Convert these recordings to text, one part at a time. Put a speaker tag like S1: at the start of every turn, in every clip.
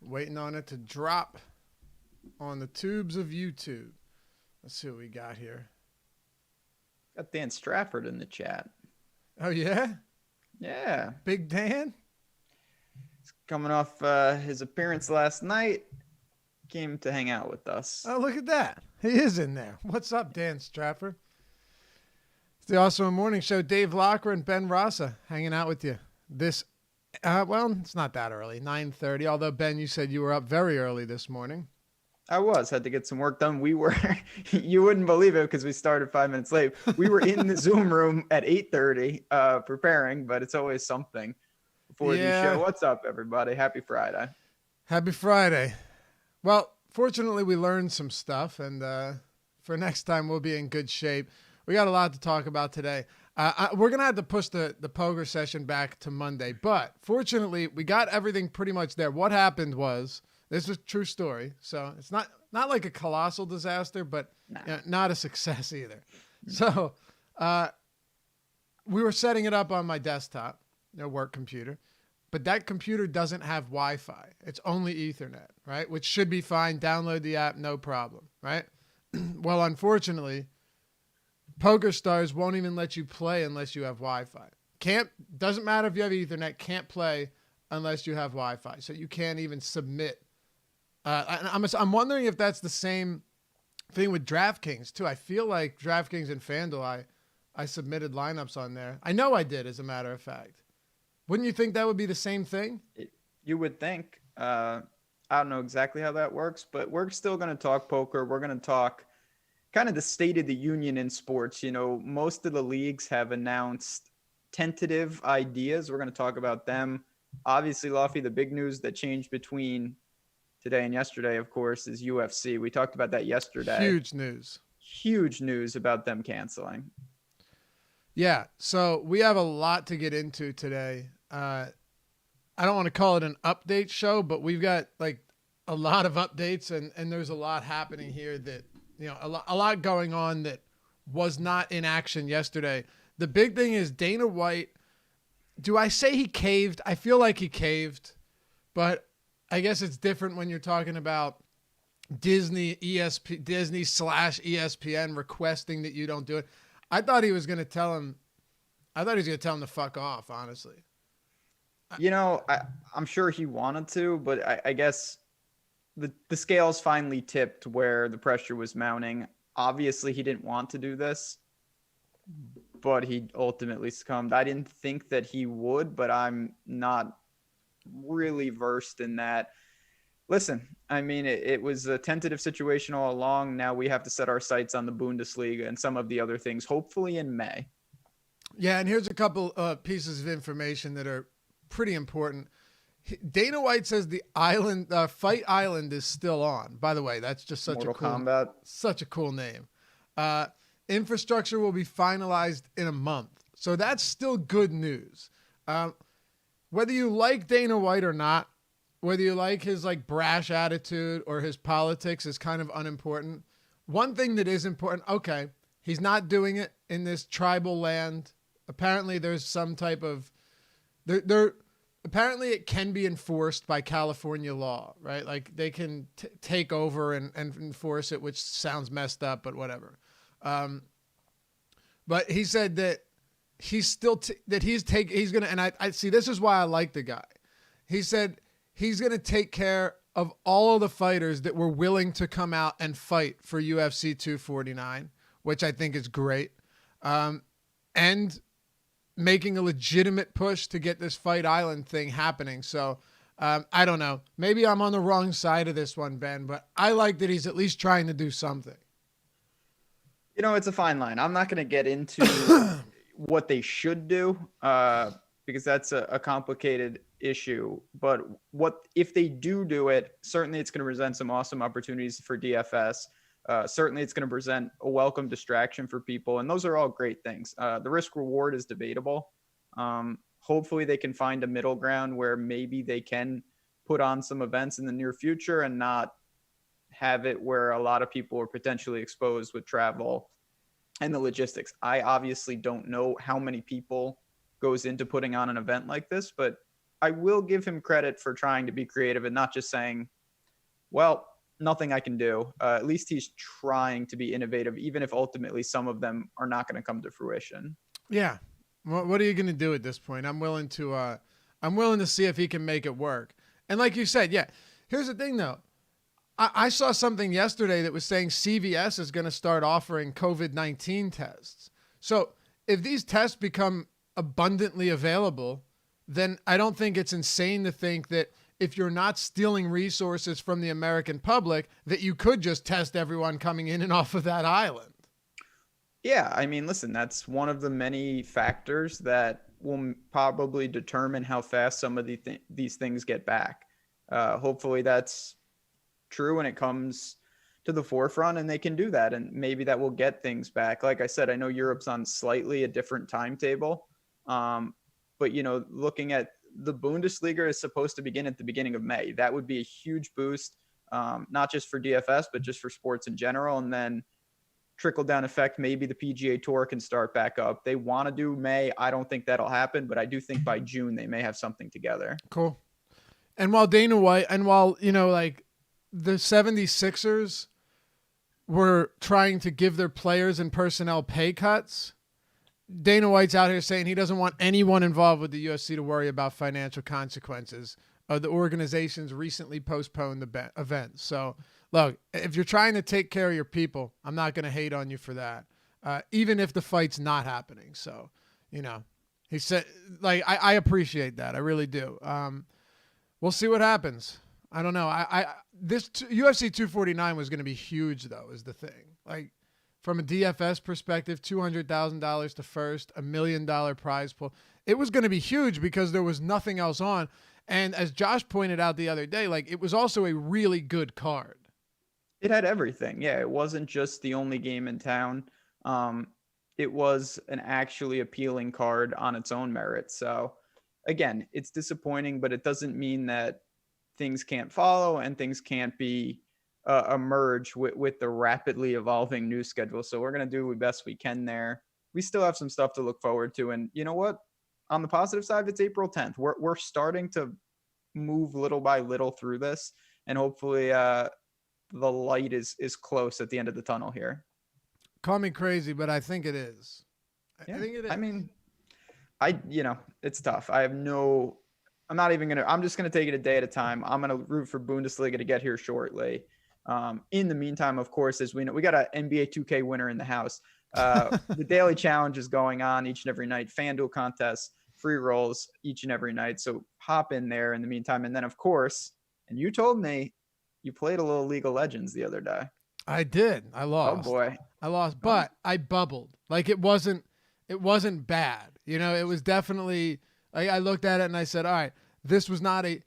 S1: Waiting on it to drop on the tubes of YouTube. Let's see what we got here.
S2: Got Dan Strafford in the chat.
S1: Oh, yeah?
S2: Yeah.
S1: Big Dan?
S2: He's coming off his appearance last night. Came to hang out with us.
S1: Oh, look at that. He is in there. What's up, Dan Strafford? It's the Awesemo Morning Show. Dave Loughran and Ben Rasa hanging out with you. This, well, it's not that early, 9:30. Although, Ben, you said you were up very early this morning.
S2: I had to get some work done. We were, you wouldn't believe it because we started 5 minutes late. We were in the Zoom room at 8:30 preparing, but it's always something before the show. What's up, everybody? Happy Friday.
S1: Happy Friday. Well, fortunately, we learned some stuff, and for next time, we'll be in good shape. We got a lot to talk about today. We're going to have to push the poker session back to Monday, but fortunately, we got everything pretty much there. What happened was, this is a true story, so it's not like a colossal disaster, but not a success either. So we were setting it up on my desktop, work computer, but that computer doesn't have Wi-Fi. It's only Ethernet, right? Which should be fine. Download the app, no problem, right? Well, unfortunately, PokerStars won't even let you play unless you have Wi-Fi. Doesn't matter if you have Ethernet, can't play unless you have Wi-Fi. So you can't even submit. I'm wondering if that's the same thing with DraftKings too. I feel like DraftKings and FanDuel, I submitted lineups on there. I know I did, as a matter of fact. Wouldn't you think that would be the same thing?
S2: You would think. I don't know exactly how that works, but we're still going to talk poker. We're going to talk kind of the state of the union in sports. Most of the leagues have announced tentative ideas. We're going to talk about them. Obviously, Luffy, the big news that changed between today and yesterday, of course, is UFC. We talked about that yesterday.
S1: Huge news
S2: about them canceling.
S1: Yeah, so we have a lot to get into today. I don't want to call it an update show, but we've got like a lot of updates, and there's a lot happening here that, a lot going on that was not in action yesterday. The big thing is Dana White. Do I say he caved? I feel like he caved, but I guess it's different when you're talking about Disney/ESPN requesting that you don't do it. I thought he was going to tell him to fuck off, honestly.
S2: I'm sure he wanted to, but I guess the scales finally tipped where the pressure was mounting. Obviously, he didn't want to do this, but he ultimately succumbed. I didn't think that he would, but I'm not really versed in that. Listen, I mean, it was a tentative situation all along. Now we have to set our sights on the Bundesliga and some of the other things, hopefully in May.
S1: Yeah, and here's a couple pieces of information that are pretty important. Dana White says the Fight Island is still on. By the way, that's just such a cool name. Infrastructure will be finalized in a month. So that's still good news. Whether you like Dana White or not, whether you like his brash attitude or his politics is kind of unimportant. One thing that is important, okay, he's not doing it in this tribal land. Apparently there's some type of apparently it can be enforced by California law, right? Like they can take over and enforce it, which sounds messed up, but whatever. But he said that he's still he's going to, and I see, this is why I like the guy. He said he's going to take care of all of the fighters that were willing to come out and fight for UFC 249, which I think is great. And making a legitimate push to get this Fight Island thing happening. So I don't know. Maybe I'm on the wrong side of this one, Ben, but I like that he's at least trying to do something.
S2: It's a fine line. I'm not going to get into what they should do because that's a complicated issue. But what if they do it, certainly it's going to present some awesome opportunities for DFS. Certainly it's going to present a welcome distraction for people. And those are all great things. The risk reward is debatable. Hopefully they can find a middle ground where maybe they can put on some events in the near future and not have it where a lot of people are potentially exposed with travel and the logistics. I obviously don't know how many people goes into putting on an event like this, but I will give him credit for trying to be creative and not just saying, well, nothing I can do. At least he's trying to be innovative, even if ultimately some of them are not going to come to fruition.
S1: Yeah. What are you going to do at this point? I'm willing to see if he can make it work. And like you said, yeah, here's the thing though. I saw something yesterday that was saying CVS is going to start offering COVID-19 tests. So if these tests become abundantly available, then I don't think it's insane to think that if you're not stealing resources from the American public, that you could just test everyone coming in and off of that island.
S2: Yeah, I mean, listen, that's one of the many factors that will probably determine how fast some of these things get back. Hopefully that's true when it comes to the forefront and they can do that, and maybe that will get things back. Like I said, I know Europe's on slightly a different timetable, but looking at the Bundesliga is supposed to begin at the beginning of May. That would be a huge boost, not just for DFS but just for sports in general. And then trickle down effect, maybe the PGA Tour can start back up. They want to do May. I don't think that'll happen, but I do think by June they may have something together.
S1: Cool. And while Dana White and while like the 76ers were trying to give their players and personnel pay cuts, Dana White's out here saying he doesn't want anyone involved with the UFC to worry about financial consequences of the organization's recently postponed event. So, look, if you're trying to take care of your people, I'm not going to hate on you for that, even if the fight's not happening. So, he said, like, I appreciate that. I really do. We'll see what happens. I don't know. This UFC 249 was going to be huge, though, is the thing. Like, from a DFS perspective, $200,000 to first, $1 million prize pool. It was going to be huge because there was nothing else on. And as Josh pointed out the other day, like, it was also a really good card.
S2: It had everything. Yeah, it wasn't just the only game in town. It was an actually appealing card on its own merit. So, again, it's disappointing, but it doesn't mean that things can't follow and things can't be emerge with the rapidly evolving news schedule. So we're going to do the best we can there. We still have some stuff to look forward to. And you know what? On the positive side, it's April 10th. We're starting to move little by little through this. And hopefully the light is close at the end of the tunnel here.
S1: Call me crazy, but I think it is.
S2: Yeah.
S1: I think it is.
S2: I mean, it's tough. I'm just going to take it a day at a time. I'm going to root for Bundesliga to get here shortly. In the meantime, of course, as we know, we got an NBA 2K winner in the house. The daily challenge is going on each and every night. FanDuel contests, free rolls each and every night. So hop in there in the meantime. And then, of course, and you told me you played a little League of Legends the other day.
S1: I did. I lost.
S2: Oh boy,
S1: I lost, but I bubbled. Like, it wasn't bad. It was definitely. I looked at it and I said, all right, this was not a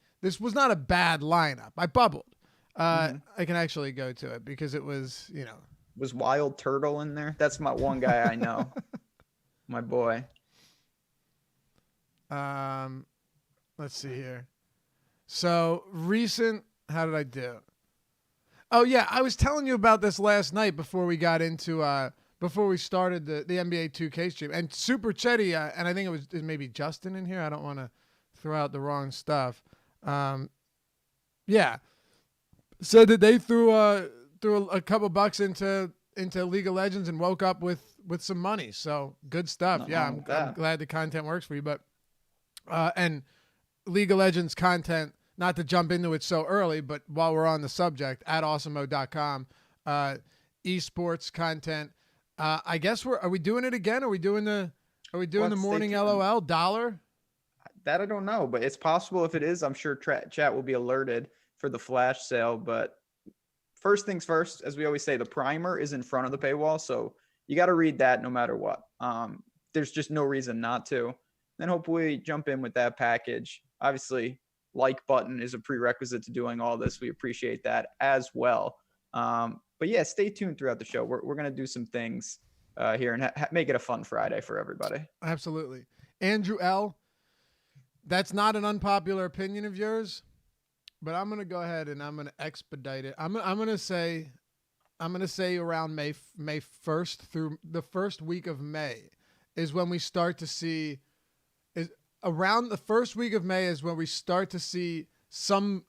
S1: bad lineup. I bubbled. I can actually go to it because it was,
S2: Was Wild Turtle in there? That's my one guy I know. My boy.
S1: Let's see here. So how did I do? Oh yeah, I was telling you about this last night before we got into before we started the NBA 2K stream. And Super Chetty, and I think it was maybe Justin in here. I don't want to throw out the wrong stuff. Yeah. Said that they threw a couple bucks into League of Legends and woke up with some money. So good stuff. Yeah, I'm glad the content works for you. But and League of Legends content, not to jump into it so early, but while we're on the subject, at awesemo.com, esports content. I guess are we doing it again? Are we doing the morning LOL dollar?
S2: That I don't know, but it's possible. If it is, I'm sure chat will be alerted for the flash sale. But first things first, as we always say, the primer is in front of the paywall, so you got to read that no matter what. There's just no reason not to. Then hopefully jump in with that package. Obviously, like button is a prerequisite to doing all this. We appreciate that as well. But yeah, stay tuned throughout the show. We're going to do some things here and make it a fun Friday for everybody.
S1: Absolutely. Andrew L., that's not an unpopular opinion of yours, but I'm going to go ahead and I'm going to expedite it. I'm going to say around May 1st through the first week of May is when we start to see around the first week of May is when we start to see some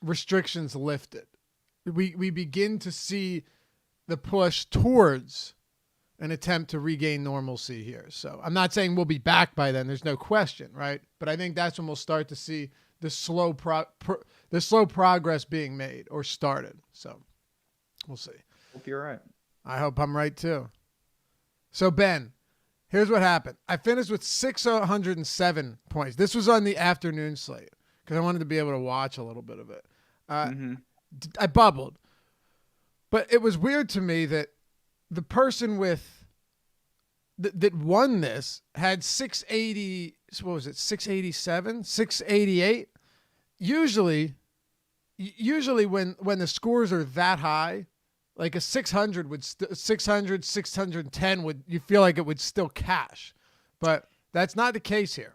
S1: restrictions lifted. We begin to see the push towards an attempt to regain normalcy here. So I'm not saying we'll be back by then. There's no question, right? But I think that's when we'll start to see the slow progress being made or started. So we'll see.
S2: Hope you're right.
S1: I hope I'm right too. So Ben, here's what happened. I finished with 607 points. This was on the afternoon slate because I wanted to be able to watch a little bit of it. I bubbled, but it was weird to me that the person with that won this had 680. What was it? 687, 688. Usually when the scores are that high, like a 600 would 600, 610 would, you feel like it would still cash, but that's not the case here.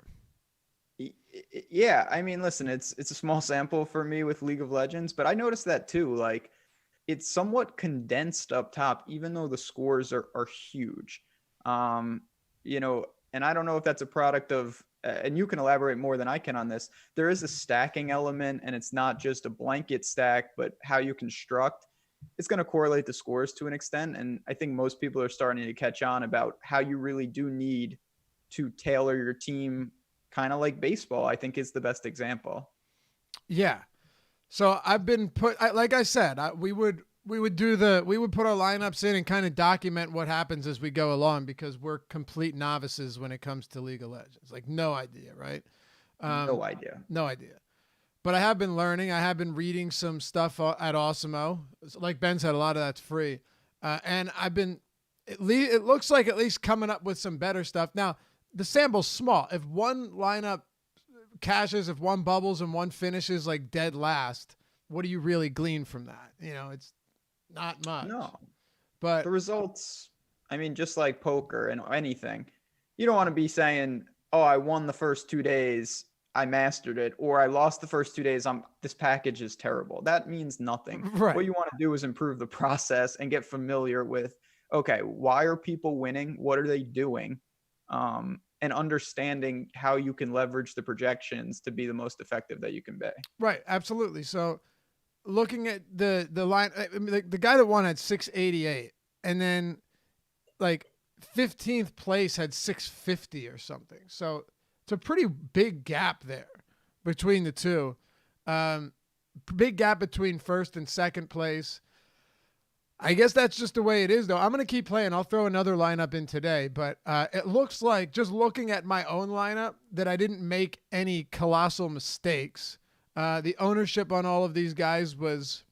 S2: Yeah, I mean, listen, it's a small sample for me with League of Legends, but I noticed that too. Like, it's somewhat condensed up top, even though the scores are huge. You know, and I don't know if that's a product of, and you can elaborate more than I can on this. There is a stacking element, and it's not just a blanket stack, but how you construct. It's going to correlate the scores to an extent, and I think most people are starting to catch on about how you really do need to tailor your team, kind of like baseball, I think is the best example.
S1: Yeah. So I've been like I said, we would put our lineups in and kind of document what happens as we go along because we're complete novices when it comes to League of Legends. Like no idea, right?
S2: No idea.
S1: But I have been learning. I have been reading some stuff at Awesemo. Like Ben said, a lot of that's free. And I've been, it looks like at least coming up with some better stuff. Now, the sample's small. If one lineup cashes, if one bubbles and one finishes like dead last, what do you really glean from that? You know, it's not much.
S2: No.
S1: But
S2: the results, I mean, just like poker and anything, you don't want to be saying, oh, I won the first 2 days, I mastered it, or I lost the first 2 days, this package is terrible. That means nothing.
S1: Right.
S2: What you want to do is improve the process and get familiar with, okay, why are people winning? What are they doing? And understanding how you can leverage the projections to be the most effective that you can be.
S1: Right. Absolutely. So looking at the line, I mean, the guy that won had 688 and then like 15th place had 650 or something. So it's a pretty big gap there between the two. Big gap between first and second place. I guess that's just the way it is, though. I'm going to keep playing. I'll throw another lineup in today, but it looks like, just looking at my own lineup, that I didn't make any colossal mistakes. The ownership on all of these guys was,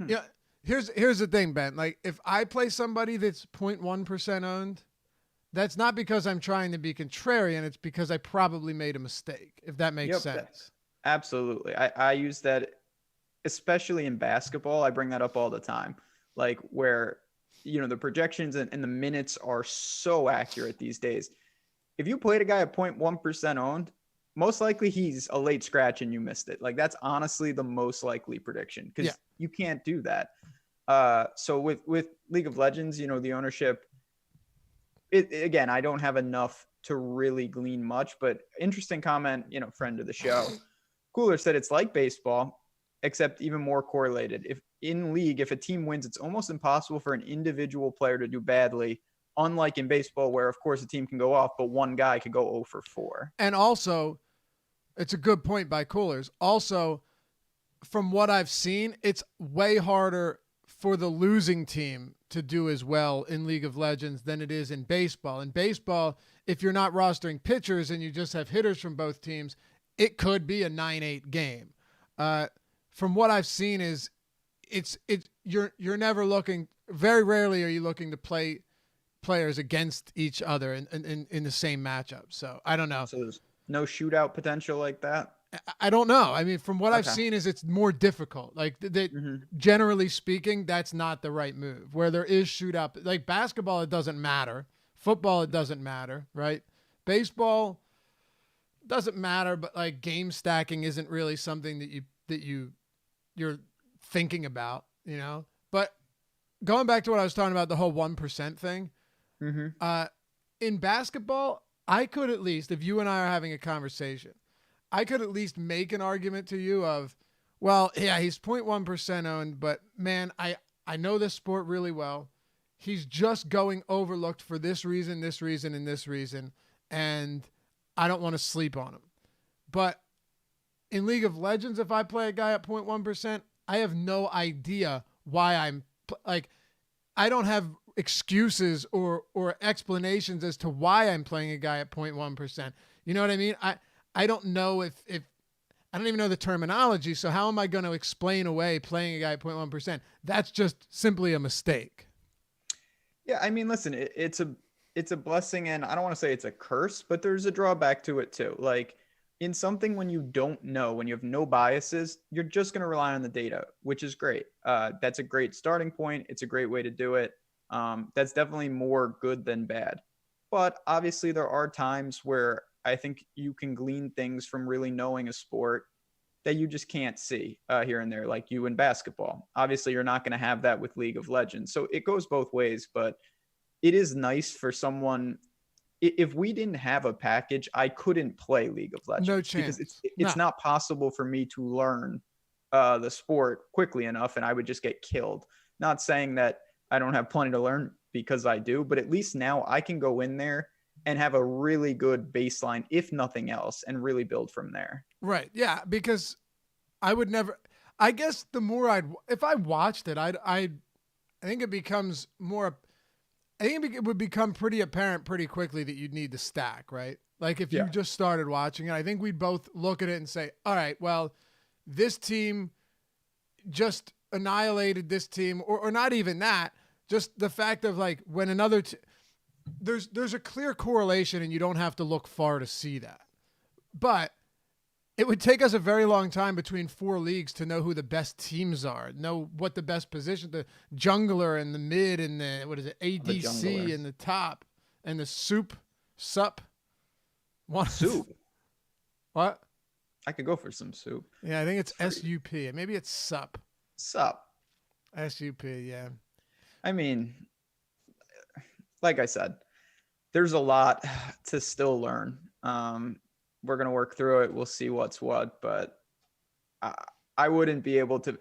S1: yeah. Here's the thing, Ben. Like, if I play somebody that's 0.1% owned, that's not because I'm trying to be contrarian. It's because I probably made a mistake, if that makes sense.
S2: Absolutely. I use that, especially in basketball. I bring that up all the time. Like, where, you know, the projections and the minutes are so accurate these days. If you played a guy at 0.1% owned, most likely he's a late scratch and you missed it. Like, that's honestly the most likely prediction, because you can't do that. So with League of Legends, you know, the ownership, again, I don't have enough to really glean much, but interesting comment, you know, friend of the show, Cooler, said it's like baseball, except even more correlated. If in League, if a team wins, it's almost impossible for an individual player to do badly, unlike in baseball, where of course a team can go off, but one guy could go 0 for 4.
S1: And also, it's a good point by Coolers. Also, from what I've seen, it's way harder for the losing team to do as well in League of Legends than it is in baseball. In baseball, if you're not rostering pitchers and you just have hitters from both teams, it could be a 9-8 game. From what I've seen is you're never looking, very rarely are you looking to play players against each other in the same matchup. So I don't know.
S2: So there's no shootout potential like that?
S1: I don't know. I mean, from what I've seen is it's more difficult. Like generally speaking, that's not the right move. Where there is shootout, like basketball, it doesn't matter. Football, it doesn't matter, right? Baseball doesn't matter, but like game stacking isn't really something that you're thinking about, you know. But going back to what I was talking about, the whole 1% thing, in basketball, I could at least, if you and I are having a conversation, I could at least make an argument to you of, well, yeah, he's 0.1% owned, but man, I know this sport really well. He's just going overlooked for this reason, and this reason, and I don't want to sleep on him. But in League of Legends, if I play a guy at 0.1%, I have no idea why I'm like, I don't have excuses or explanations as to why I'm playing a guy at 0.1%. You know what I mean? I don't know if I don't even know the terminology. So how am I going to explain away playing a guy at 0.1%? That's just simply a mistake.
S2: Yeah, I mean, listen, it's a blessing, and I don't want to say it's a curse, but there's a drawback to it too. Like in something when you don't know, when you have no biases, you're just going to rely on the data, which is great. That's a great starting point. It's a great way to do it. That's definitely more good than bad. But obviously there are times where I think you can glean things from really knowing a sport that you just can't see here and there, like you in basketball. Obviously, you're not going to have that with League of Legends. So it goes both ways, but it is nice for someone. If we didn't have a package, I couldn't play League of Legends.
S1: No chance.
S2: Because it's not possible for me to learn the sport quickly enough, and I would just get killed. Not saying that I don't have plenty to learn, because I do, but at least now I can go in there and have a really good baseline, if nothing else, and really build from there.
S1: Right. Yeah. Because I would never, I guess the more if I watched it, I think it becomes more, I think it would become pretty apparent pretty quickly that you'd need to stack, right? Like if you just started watching it, I think we'd both look at it and say, all right, well, this team just annihilated this team, or not even that, just the fact of like when another there's a clear correlation and you don't have to look far to see that. But it would take us a very long time between 4 leagues to know who the best teams are, know what the best position, the jungler and the mid and the, what is it, ADC and the top and the sup. What?
S2: Soup?
S1: What?
S2: I could go for some soup.
S1: Yeah, I think it's SUP. Maybe it's sup.
S2: Sup.
S1: SUP, yeah.
S2: I mean, like I said, there's a lot to still learn. We're going to work through it. We'll see what's what, but I wouldn't be able to,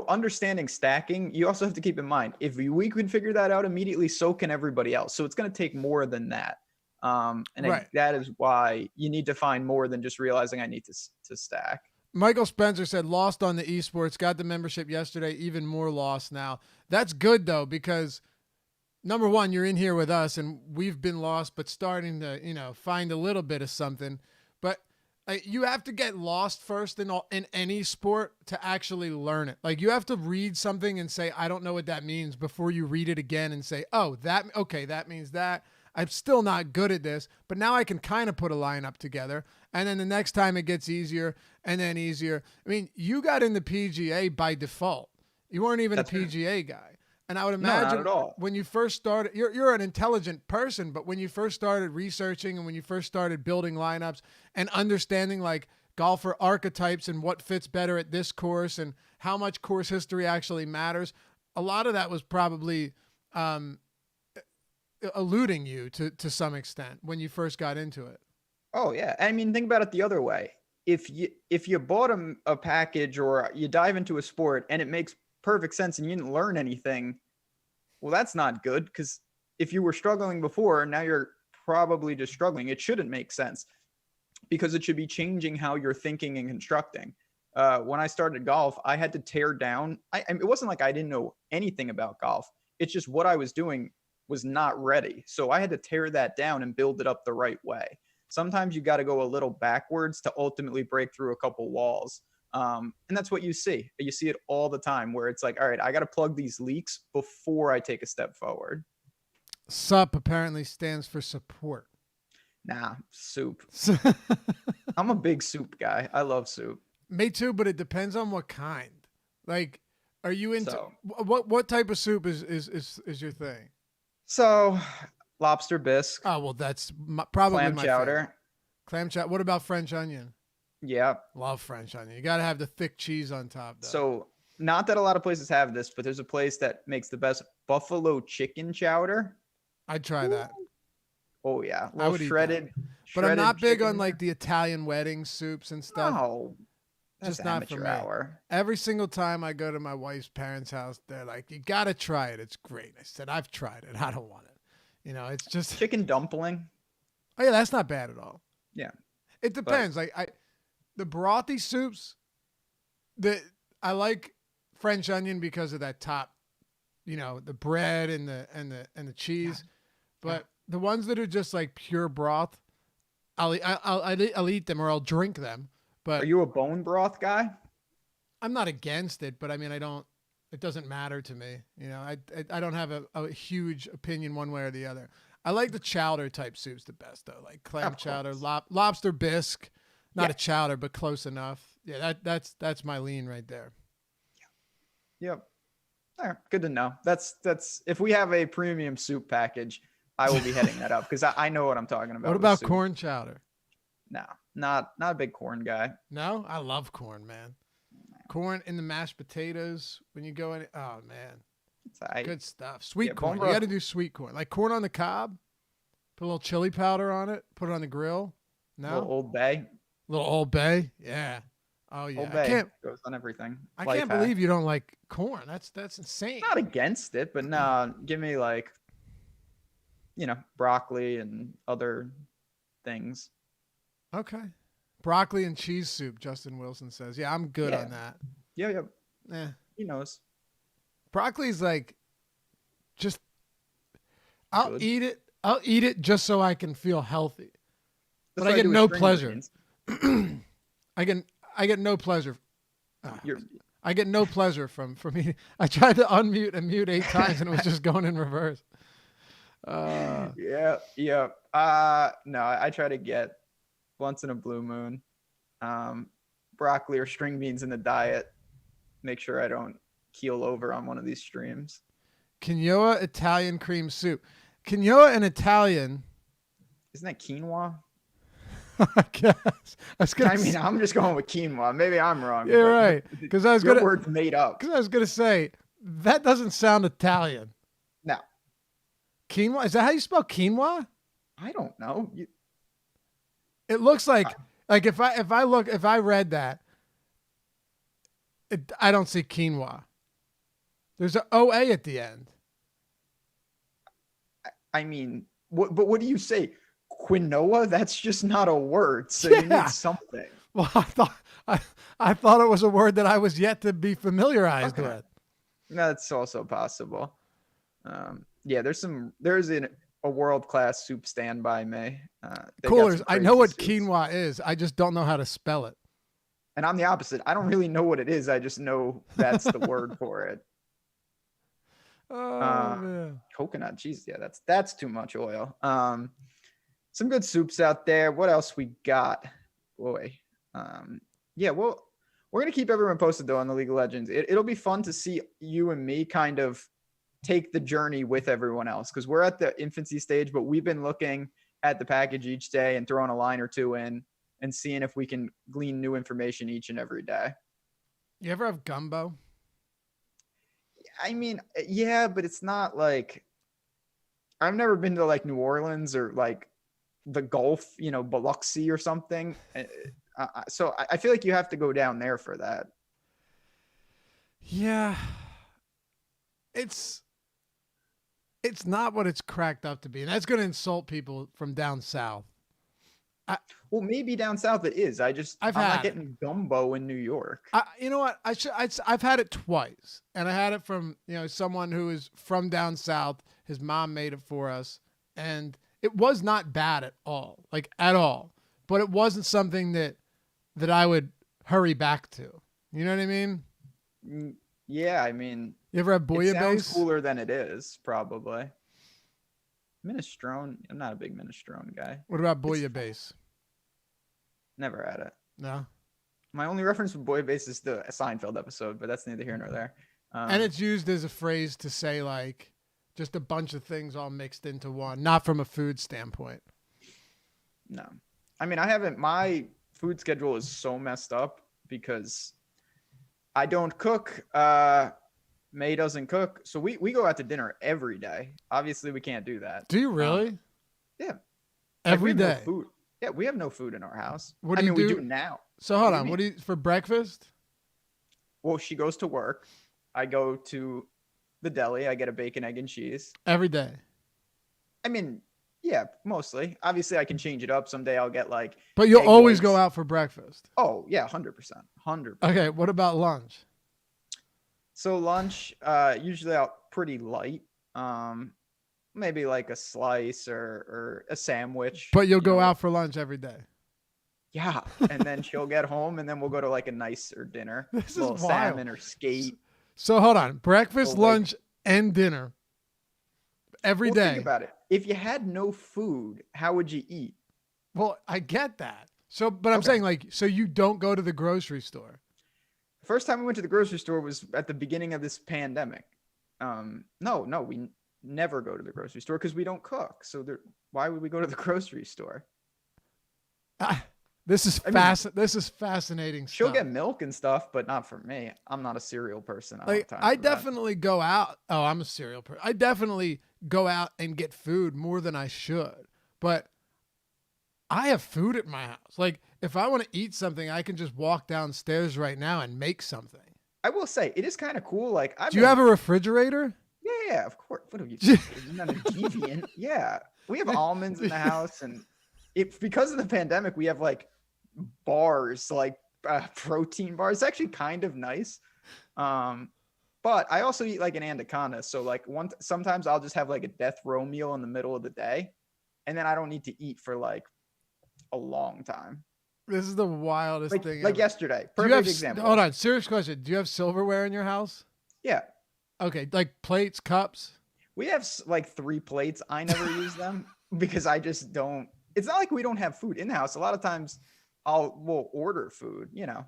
S2: understanding stacking. You also have to keep in mind, if we could figure that out immediately, so can everybody else. So it's going to take more than that. And that is why you need to find more than just realizing I need to stack.
S1: Michael Spencer said, lost on the esports, got the membership yesterday, even more lost now. That's good though, because number one, you're in here with us and we've been lost, but starting to, find a little bit of something. But you have to get lost first in any sport to actually learn it. Like you have to read something and say, I don't know what that means, before you read it again and say, oh, that means that. I'm still not good at this, but now I can kind of put a lineup together. And then the next time it gets easier and then easier. I mean, you got in the PGA by default. You weren't even a PGA guy. And I would imagine when you first started, you're an intelligent person, but when you first started researching and when you first started building lineups and understanding like golfer archetypes and what fits better at this course and how much course history actually matters, a lot of that was probably eluding you to some extent when you first got into it.
S2: Oh yeah. I mean, think about it the other way. If you bought a package or you dive into a sport and it makes perfect sense and you didn't learn anything, well, that's not good, because if you were struggling before, now you're probably just struggling. It shouldn't make sense, because it should be changing how you're thinking and constructing. When I started golf, I had to tear down. It wasn't like I didn't know anything about golf. It's just what I was doing was not ready. So I had to tear that down and build it up the right way. Sometimes you got to go a little backwards to ultimately break through a couple walls. And that's what you see. You see it all the time, where it's like, all right, I got to plug these leaks before I take a step forward.
S1: SUP apparently stands for support.
S2: Nah, soup. I'm a big soup guy. I love soup.
S1: Me too, but it depends on what kind. Like, are you into what type of soup is your thing?
S2: So, lobster bisque.
S1: Oh, well, that's probably
S2: clam
S1: my
S2: chowder.
S1: favorite. Clam chowder. What about French onion?
S2: Yeah.
S1: Love French onion. You got to have the thick cheese on top, though.
S2: So, not that a lot of places have this, but there's a place that makes the best buffalo chicken chowder.
S1: I'd try that.
S2: Oh yeah,
S1: I
S2: little
S1: would eat that.
S2: shredded.
S1: But I'm not big
S2: chicken.
S1: on like the Italian wedding soups and stuff.
S2: No, that's
S1: Just not for
S2: amateur
S1: me.
S2: hour.
S1: Every single time I go to my wife's parents' house, they're like, "You gotta try it. It's great." I said, "I've tried it. I don't want it." You know, it's just
S2: Chicken dumpling.
S1: Oh yeah, that's not bad at all.
S2: Yeah,
S1: It depends. The brothy soups, I like French onion because of that top, the bread and the cheese. But the ones that are just like pure broth, I'll eat them or I'll drink them. But
S2: are you a bone broth guy?
S1: I'm not against it, but I mean, it doesn't matter to me. I don't have a huge opinion one way or the other. I like the chowder type soups the best though, like clam chowder, lobster bisque, not a chowder, but close enough. Yeah, that's my lean right there.
S2: Yep. All right, good to know. That's if we have a premium soup package, I will be heading that up because I know what I'm talking about.
S1: What about corn chowder?
S2: No, not a big corn guy.
S1: No, I love corn, man. Corn in the mashed potatoes when you go in. Oh man. Good stuff. Sweet corn. You got to do sweet corn. Like corn on the cob. Put a little chili powder on it. Put it on the grill. No.
S2: Little Old Bay.
S1: Little Old Bay. Yeah. Oh yeah.
S2: Old Bay goes on everything.
S1: I can't believe you don't like corn. That's insane.
S2: Not against it, but no, give me like, broccoli and other things.
S1: Okay. Broccoli and cheese soup, Justin Wilson says. Yeah, I'm good on that.
S2: Yeah.
S1: Yeah.
S2: He knows.
S1: Broccoli's like, I'll eat it. I'll eat it just so I can feel healthy. But I get no pleasure. I get no pleasure. I get no pleasure from eating. I tried to unmute and mute 8 times and it was just going in reverse.
S2: Yeah. No, I try to get once in a blue moon, broccoli or string beans in the diet. Make sure I don't keel over on one of these streams.
S1: Quinoa Italian cream soup. Quinoa and Italian.
S2: Isn't that quinoa?
S1: I guess.
S2: I'm just going with quinoa. Maybe I'm wrong.
S1: You're right. Because I was
S2: your word's made up.
S1: Because I was gonna say that doesn't sound Italian.
S2: No.
S1: Quinoa? Is that how you spell quinoa?
S2: I don't know.
S1: It looks like if I read that, I don't see quinoa. There's an OA at the end.
S2: I mean, but what do you say? Quinoa? That's just not a word. So you need something.
S1: Well, I thought it was a word that I was yet to be familiarized with.
S2: That's also possible. There's a world-class soup stand by me.
S1: Coolers. I know what quinoa is. I just don't know how to spell it.
S2: And I'm the opposite. I don't really know what it is. I just know that's the word for it.
S1: Man.
S2: Coconut cheese. Yeah, that's too much oil. Some good soups out there. What else we got? Boy. Well, we're going to keep everyone posted though on the League of Legends. It'll be fun to see you and me kind of take the journey with everyone else because we're at the infancy stage, but we've been looking at the package each day and throwing a line or two in and seeing if we can glean new information each and every day.
S1: You ever have gumbo?
S2: I mean, yeah, but it's not like I've never been to like New Orleans or like the Gulf, Biloxi or something. So I feel like you have to go down there for that.
S1: Yeah. It's not what it's cracked up to be. And that's going to insult people from down south.
S2: Well, maybe down south it is. I'm not getting gumbo in New York.
S1: You know what? I've had it twice, and I had it from someone who is from down south. His mom made it for us, and it was not bad at all, like at all. But it wasn't something that I would hurry back to. You know what I mean?
S2: Yeah, I mean,
S1: you ever have bouillabaisse?
S2: It sounds cooler than it is, probably. Minestrone. I'm not a big minestrone guy.
S1: What about bouillabaisse?
S2: Never had it.
S1: No.
S2: My only reference with bouillabaisse is the Seinfeld episode, but that's neither here nor there.
S1: And it's used as a phrase to say like just a bunch of things all mixed into one, not from a food standpoint.
S2: No. I mean, my food schedule is so messed up because I don't cook. May doesn't cook. So we go out to dinner every day. Obviously, we can't do that.
S1: Do you really?
S2: Yeah. Like, we
S1: every
S2: have no
S1: day.
S2: food. Yeah, we have no food in our house.
S1: What
S2: I
S1: do you
S2: mean,
S1: do?
S2: we do now.
S1: So hold
S2: What do you
S1: on. What do
S2: mean?
S1: you for breakfast?
S2: Well, she goes to work. I go to the deli. I get a bacon, egg, and cheese.
S1: Every day.
S2: I mean, yeah, mostly. Obviously, I can change it up. Someday I'll get like
S1: But you'll
S2: egg
S1: always go
S2: whites.
S1: out for breakfast.
S2: Oh yeah, 100%, 100%.
S1: Okay. What about lunch?
S2: So lunch, usually out pretty light. Maybe like a slice or a sandwich.
S1: But you'll
S2: you
S1: go
S2: know.
S1: out for lunch every day.
S2: Yeah, and then she'll get home, and then we'll go to like a nicer dinner,
S1: This is
S2: little
S1: wild.
S2: salmon or skate.
S1: So hold on. Breakfast,
S2: So, like-
S1: lunch, and dinner every day.
S2: Think about it. If you had no food, how would you eat?
S1: Well, I get that. So, but I'm
S2: Okay.
S1: saying like, so you don't go to the grocery store.
S2: First time we went to the grocery store was at the beginning of this pandemic. No, we never go to the grocery store because we don't cook. So why would we go to the grocery store?
S1: This is This is fascinating
S2: She'll
S1: stuff.
S2: get milk and stuff, but not for me. I'm not a cereal person. I don't have time
S1: I
S2: for that.
S1: definitely go out. Oh, I'm a cereal person. I definitely go out and get food more than I should. But I have food at my house. Like if I want to eat something, I can just walk downstairs right now and make something.
S2: I will say it is kind of cool. Like,
S1: Do you have a refrigerator?
S2: Yeah, of course. What are you? Isn't that a deviant? Yeah, we have almonds in the house, and because of the pandemic, we have like bars, like protein bars. It's actually kind of nice. But I also eat like an anaconda. So like sometimes I'll just have like a death row meal in the middle of the day, and then I don't need to eat for like a long time.
S1: This is the wildest thing.
S2: Like
S1: ever.
S2: yesterday.
S1: Do you
S2: Perfect
S1: have,
S2: example.
S1: Hold on, serious question. Do you have silverware in your house?
S2: Yeah.
S1: Okay, like plates, cups.
S2: We have like 3 plates. I never use them because I just don't. It's not like we don't have food in the house. A lot of times we'll order food, you know.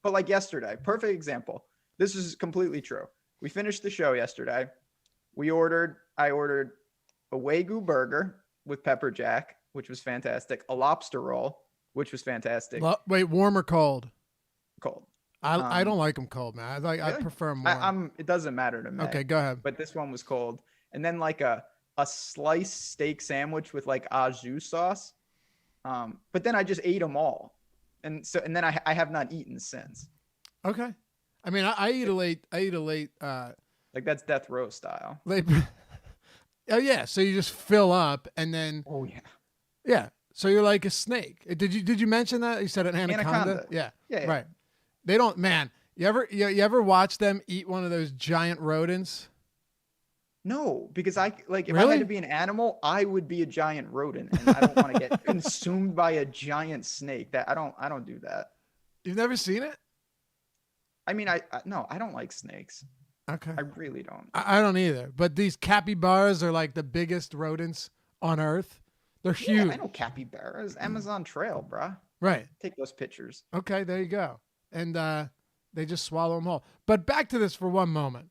S2: But like yesterday, perfect example. This is completely true. We finished the show yesterday. I ordered a Wagyu burger with pepper jack, which was fantastic. A lobster roll, which was fantastic.
S1: Wait, warm or cold?
S2: Cold.
S1: I don't like them cold, man. I
S2: Really?
S1: prefer them warm.
S2: It doesn't matter to me.
S1: Okay, go ahead.
S2: But this one was cold. And then like a sliced steak sandwich with like au jus sauce. But then I just ate them all. And then I have not eaten since.
S1: Okay. I mean, I eat a late.
S2: Like that's death row style.
S1: Late. Oh yeah. So you just fill up and then.
S2: Oh yeah.
S1: Yeah. So you're like a snake. Did you mention that? You said an anaconda. Yeah.
S2: Yeah.
S1: Right. They don't. Man, you ever watch them eat one of those giant rodents?
S2: No, because if I
S1: Really?
S2: had to be an animal, I would be a giant rodent, and I don't want to get consumed by a giant snake. That I don't do that.
S1: You've never seen it?
S2: I mean, no, I don't like snakes.
S1: Okay.
S2: I really don't.
S1: I don't either. But these capybaras are like the biggest rodents on Earth. They're huge.
S2: Yeah, I know capybaras. Amazon Trail, bruh.
S1: Right.
S2: Take those pictures.
S1: Okay, there you go. And they just swallow them whole. But back to this for one moment.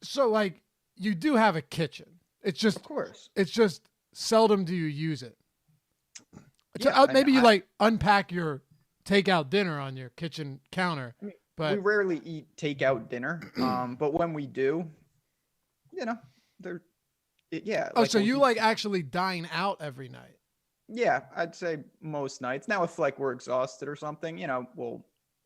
S1: So like you do have a kitchen. It's just
S2: Of course.
S1: It's just seldom do you use it. So,
S2: Yeah,
S1: maybe you like unpack your takeout dinner on your kitchen counter.
S2: I mean,
S1: But
S2: we rarely eat takeout dinner. But when we do, you know, yeah.
S1: oh,
S2: like
S1: so
S2: we'll
S1: you
S2: eat-
S1: like actually dine out every night?
S2: Yeah, I'd say most nights. Now, if like we're exhausted or something, you know, we'll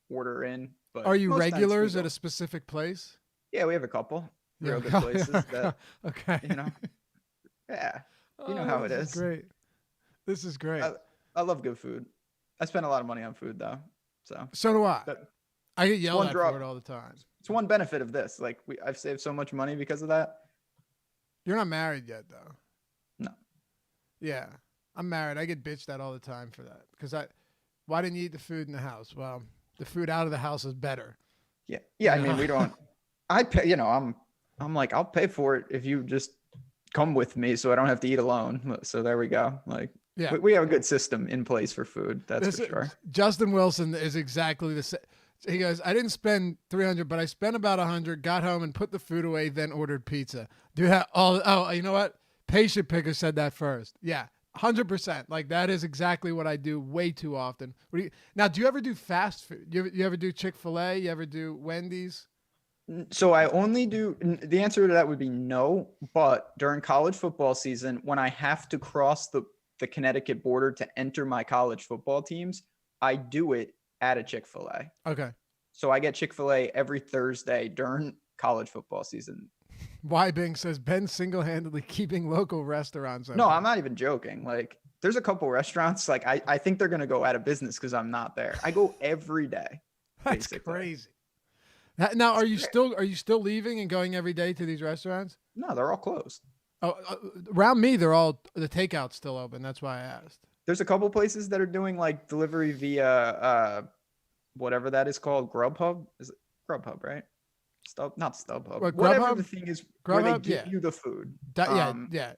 S2: order in. But
S1: Are you
S2: most nights we
S1: regulars
S2: go.
S1: at a specific place?
S2: Yeah, we have a couple real good
S1: Yeah.
S2: places that
S1: Okay.
S2: you know. Yeah, you know how it
S1: this
S2: is.
S1: Great. This is great.
S2: I love good food. I spend a lot of money on food though, so
S1: So do I.
S2: That-
S1: I get yelled
S2: one
S1: at
S2: drop.
S1: for it all the time.
S2: it's one benefit of this. Like I've saved so much money because of that.
S1: You're not married yet, though.
S2: No.
S1: Yeah, I'm married. I get bitched at all the time for that because why didn't you eat the food in the house? Well, the food out of the house is better.
S2: Yeah. I mean, we don't. I pay. You know, I'm like, I'll pay for it if you just come with me, so I don't have to eat alone. So there we go. Like,
S1: Yeah.
S2: we have a good system in place for food. That's
S1: This
S2: for
S1: is-
S2: sure.
S1: Justin Wilson is exactly the same. He goes, I didn't spend 300, but I spent about 100, got home and put the food away, then ordered pizza. Do you have oh, you know what? Patient Picker said that first. Yeah, 100%. Like that is exactly what I do way too often. Now, do you ever do fast food? You ever do Chick-fil-A? You ever do Wendy's?
S2: So I only do the answer to that would be no, but during college football season, when I have to cross the Connecticut border to enter my college football teams, I do it at a Chick-fil-A.
S1: Okay.
S2: So I get Chick-fil-A every Thursday during college football season.
S1: Y Bing says Ben single-handedly keeping local restaurants open.
S2: No, I'm not even joking. Like there's a couple restaurants, like I think they're gonna go out of business because I'm not there. I go every day.
S1: That's
S2: basically.
S1: crazy. Now, are you still leaving and going every day to these restaurants?
S2: No, they're all closed.
S1: Oh, around me, they're all the takeout's still open. That's why I asked.
S2: There's a couple places that are doing like delivery via whatever that is called, Grubhub. Is it Grubhub, right? Not StubHub.
S1: What,
S2: whatever
S1: Grubhub?
S2: the thing is
S1: Grubhub?
S2: where they give
S1: Yeah.
S2: you the food.
S1: Yeah.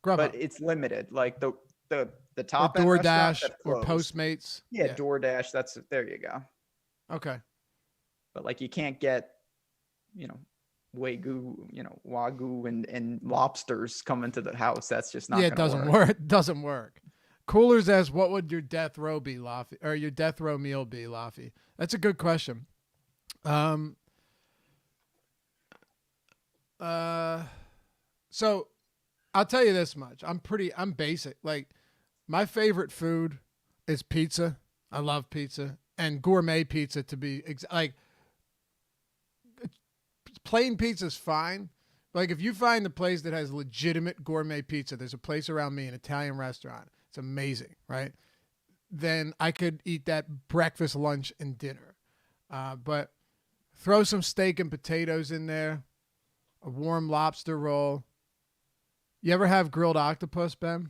S1: Grubhub.
S2: But it's limited. Like the
S1: or
S2: top end restaurants
S1: DoorDash
S2: that
S1: or
S2: close.
S1: Postmates.
S2: Yeah, DoorDash. There you go.
S1: Okay.
S2: But like you can't get, Wagyu, Wagyu and lobsters coming to the house. That's just not.
S1: Yeah, it doesn't work. It doesn't work. Cooler says, "What would your death row be, Laffy? Or your death row meal be, Laffy?" That's a good question. So I'll tell you this much. I'm basic. Like my favorite food is pizza. I love pizza and gourmet pizza to be like plain pizza is fine. Like if you find a place that has legitimate gourmet pizza, there's a place around me, an Italian restaurant. It's amazing, right? Then I could eat that breakfast, lunch, and dinner. But throw some steak and potatoes in there, a warm lobster roll. You ever have grilled octopus, Ben?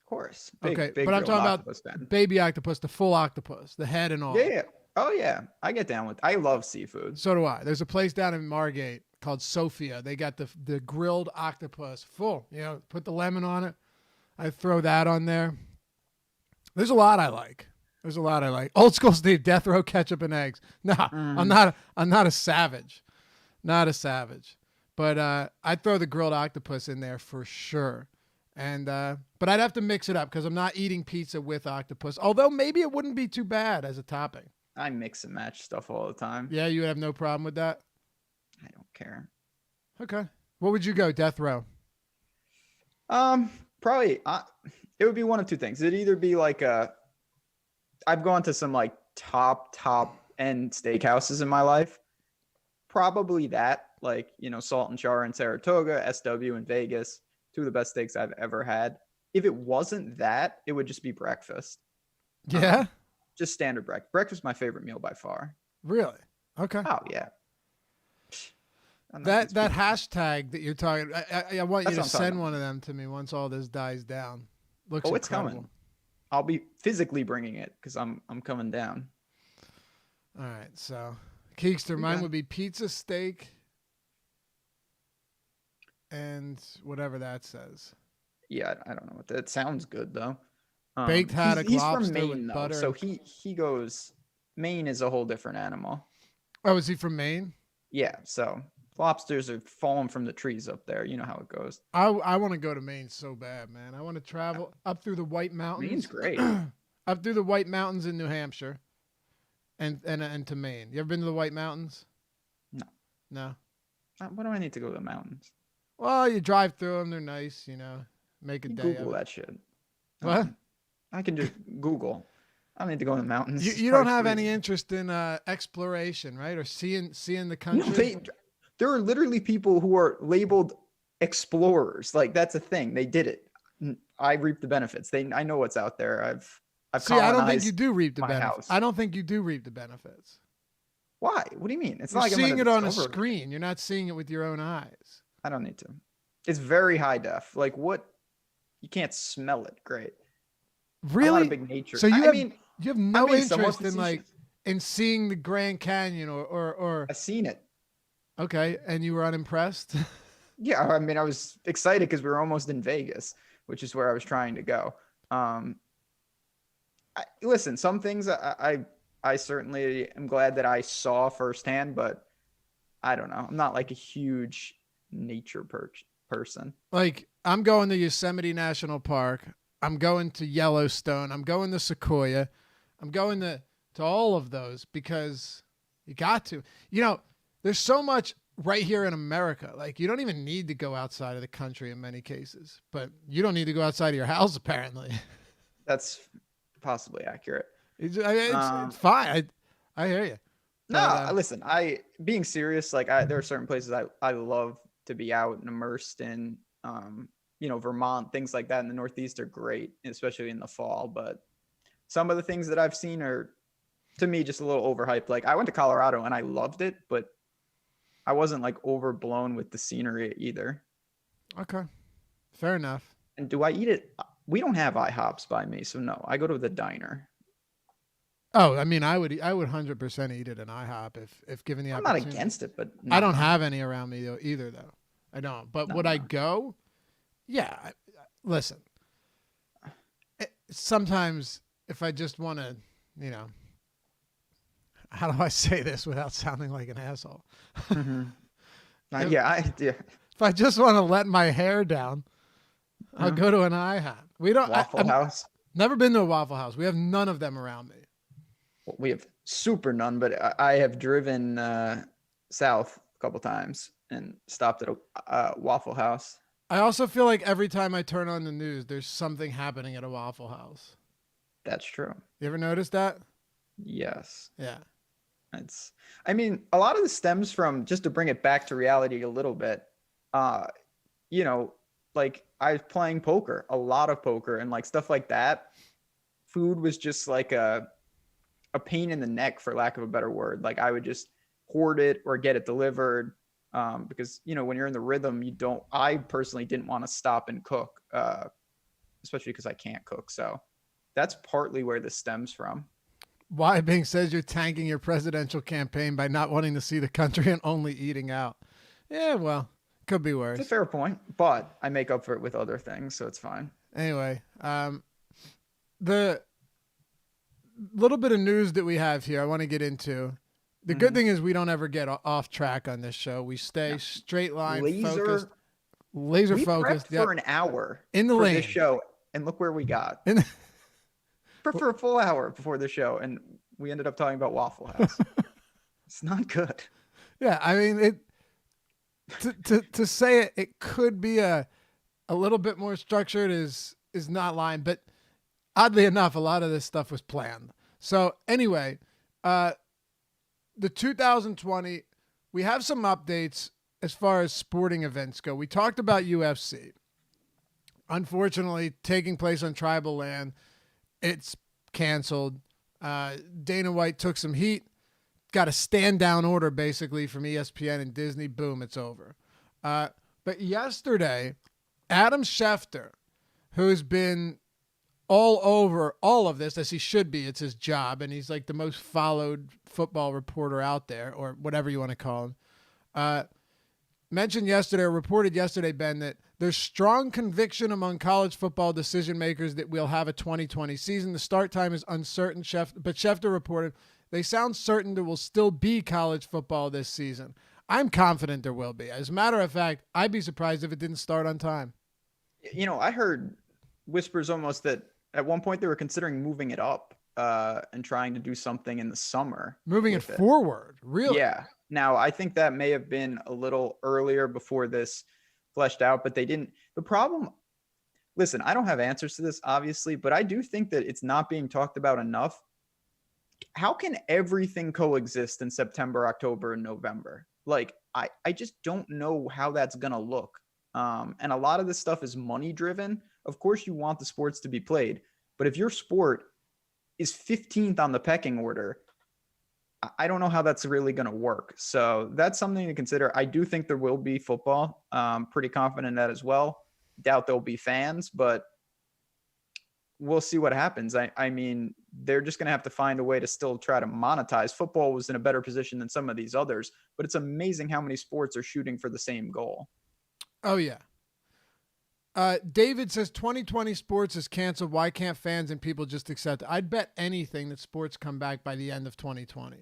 S2: Of course.
S1: Big but I'm
S2: grilled
S1: talking
S2: octopus,
S1: about
S2: Ben.
S1: baby octopus, the full octopus, the head and all.
S2: Yeah. Oh yeah. I get down with. I love seafood.
S1: So do I. There's a place down in Margate called Sophia. They got the grilled octopus full. Put the lemon on it. I throw that on there. There's a lot I like. Old school Steve, death row ketchup and eggs. Nah, I'm not a savage. Not a savage. But I'd throw the grilled octopus in there for sure. And but I'd have to mix it up because I'm not eating pizza with octopus. Although maybe it wouldn't be too bad as a topping.
S2: I mix and match stuff all the time.
S1: Yeah, you would have no problem with that?
S2: I don't care.
S1: Okay. What would you go, death row?
S2: Probably it would be one of two things. It'd either be like I've gone to some like top end steakhouses in my life. Probably that, like, Salt and Char in Saratoga, SW in Vegas, two of the best steaks I've ever had. If it wasn't that, it would just be breakfast.
S1: Yeah?
S2: Just standard breakfast. Breakfast is my favorite meal by far.
S1: Really? Okay.
S2: Oh, yeah.
S1: That hashtag that you're talking, I want you to send one
S2: about.
S1: of them to me once all this dies down. Looks
S2: it's
S1: incredible.
S2: coming. I'll be physically bringing it because I'm coming down.
S1: All right, so Keekster, mine would be pizza, steak, and whatever that says.
S2: Yeah, I don't know what that sounds good though.
S1: Baked haddock,
S2: he's
S1: lobster
S2: from
S1: with
S2: Maine though,
S1: butter.
S2: so he goes. Maine is a whole different animal.
S1: Oh, is he from Maine?
S2: Yeah, so lobsters are falling from the trees up there. You know how it goes.
S1: I want to go to Maine so bad, man. I want to travel up through the White Mountains.
S2: Maine's great.
S1: Up through the White Mountains in New Hampshire, and to Maine. You ever been to the White Mountains?
S2: No.
S1: No.
S2: What do I need to go to the mountains?
S1: Well, you drive through them. They're nice, Make a day
S2: Google
S1: of it.
S2: that shit.
S1: What?
S2: I can just Google. I don't need to go to the mountains.
S1: You don't have any interest in exploration, right? Or seeing the country?
S2: No, there are literally people who are labeled explorers. Like that's a thing. They did it. I reap the benefits. I know what's out there. I've
S1: See, I don't think you do reap the
S2: my
S1: benefits.
S2: house.
S1: I don't think you do reap the benefits.
S2: Why? What do you mean? It's
S1: You're
S2: not like I'm
S1: seeing
S2: gonna
S1: it on a
S2: discover-
S1: screen. You're not seeing it with your own eyes.
S2: I don't need to. It's very high def. Like what? You can't smell it. Great.
S1: Really?
S2: I'm not a big nature.
S1: So you
S2: I
S1: have
S2: mean,
S1: you have no
S2: being somewhat
S1: interest in seeing the Grand Canyon or
S2: I've seen it.
S1: okay, and you were unimpressed?
S2: Yeah, I mean, I was excited because we were almost in Vegas, which is where I was trying to go. Listen, some things I certainly am glad that I saw firsthand, but I don't know. I'm not like a huge nature person.
S1: Like I'm going to Yosemite National Park. I'm going to Yellowstone. I'm going to Sequoia. I'm going to all of those because you got to. there's so much right here in America. Like, you don't even need to go outside of the country in many cases, but you don't need to go outside of your house apparently.
S2: That's possibly accurate.
S1: It's fine. I hear you.
S2: No, listen, being serious, like there are certain places I love to be out and immersed in. Vermont, things like that in the Northeast are great, especially in the fall. But some of the things that I've seen are, to me, just a little overhyped. Like I went to Colorado and I loved it, but I wasn't like overblown with the scenery either.
S1: Okay, fair enough.
S2: And do I eat it? We don't have IHOPs by me, so no. I go to the diner.
S1: Oh, I mean, I would 100% eat it in IHOP if given the opportunity.
S2: I'm not against it, but no.
S1: I don't have any around me either, though. I don't. But would I go? Yeah. Listen, sometimes if I just want to, how do I say this without sounding like an asshole?
S2: Mm-hmm.
S1: If I just want to let my hair down, I'll go to an IHOP. We don't
S2: Waffle House.
S1: Never been to a Waffle House. We have none of them around me.
S2: Well, we have super none, but I have driven south a couple times and stopped at a Waffle House.
S1: I also feel like every time I turn on the news, there's something happening at a Waffle House.
S2: That's true.
S1: You ever notice that?
S2: Yes.
S1: Yeah.
S2: A lot of this stems from, just to bring it back to reality a little bit, like I was playing poker, a lot of poker and like stuff like that. Food was just like a pain in the neck, for lack of a better word. Like I would just hoard it or get it delivered. Because, when you're in the rhythm, I personally didn't want to stop and cook, especially because I can't cook. So that's partly where this stems from.
S1: Why Bing says you're tanking your presidential campaign by not wanting to see the country and only eating out. Yeah, well, could be worse.
S2: It's a fair point, but I make up for it with other things, so it's fine.
S1: Anyway, the little bit of news that we have here I want to get into. The good thing is we don't ever get off track on this show. We stay straight line, focused, laser focused.
S2: For an hour
S1: in the lane.
S2: This show, and look where we got. For a full hour before the show, and we ended up talking about Waffle House. It's not good.
S1: Yeah, I mean, to say it could be a little bit more structured is not lying, but oddly enough, a lot of this stuff was planned. So anyway, the 2020, we have some updates as far as sporting events go. We talked about UFC. Unfortunately, taking place on tribal land, it's canceled. Dana White took some heat, got a stand-down order basically from ESPN and Disney. Boom, it's over. But yesterday, Adam Schefter, who's been all over all of this, as he should be, it's his job, and he's like the most followed football reporter out there, or whatever you want to call him, mentioned yesterday, or reported yesterday, Ben, that there's strong conviction among college football decision makers that we'll have a 2020 season. The start time is uncertain, but Schefter reported they sound certain there will still be college football this season. I'm confident there will be. As a matter of fact, I'd be surprised if it didn't start on time.
S2: I heard whispers almost that at one point they were considering moving it up and trying to do something in the summer.
S1: Moving it forward, really?
S2: Yeah. Now, I think that may have been a little earlier before this fleshed out, but they didn't. The problem, listen, I don't have answers to this, obviously, but I do think that it's not being talked about enough. How can everything coexist in September, October, and November? Like, I just don't know how that's going to look. And a lot of this stuff is money driven. Of course, you want the sports to be played, but if your sport is 15th on the pecking order, I don't know how that's really going to work. So that's something to consider. I do think there will be football. Pretty confident in that as well. Doubt there'll be fans, but we'll see what happens. I mean, they're just going to have to find a way to still try to monetize. Football was in a better position than some of these others, but it's amazing how many sports are shooting for the same goal.
S1: Oh, yeah. David says 2020 sports is canceled. Why can't fans and people just accept it? I'd bet anything that sports come back by the end of 2020.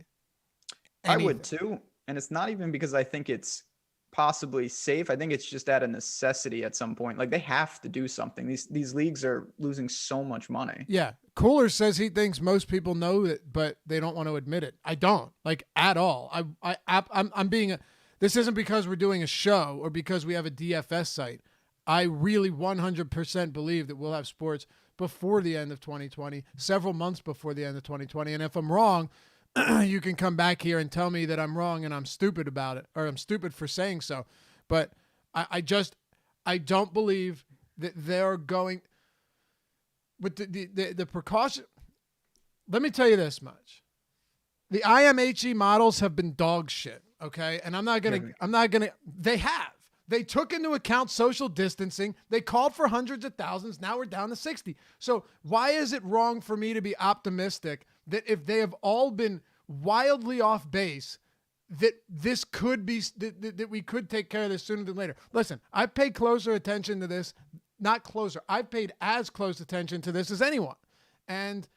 S1: Anything.
S2: I would too. And it's not even because I think it's possibly safe. I think it's just out of necessity at some point. Like they have to do something. These leagues are losing so much money.
S1: Yeah. Cooler says he thinks most people know it, but they don't want to admit it. I don't, like, at all. I'm being this isn't because we're doing a show or because we have a DFS site. I really 100% believe that we'll have sports before the end of 2020, several months before the end of 2020. And if I'm wrong, you can come back here and tell me that I'm wrong and I'm stupid about it, or I'm stupid for saying so. But I don't believe that they're going with the precaution. Let me tell you this much. The IMHE models have been dog shit. Okay. And they took into account social distancing. They called for hundreds of thousands. Now we're down to 60. So why is it wrong for me to be optimistic that if they have all been wildly off base, that this could be, that we could take care of this sooner than later? Listen, I've paid closer attention to this, not closer. I've paid as close attention to this as anyone. And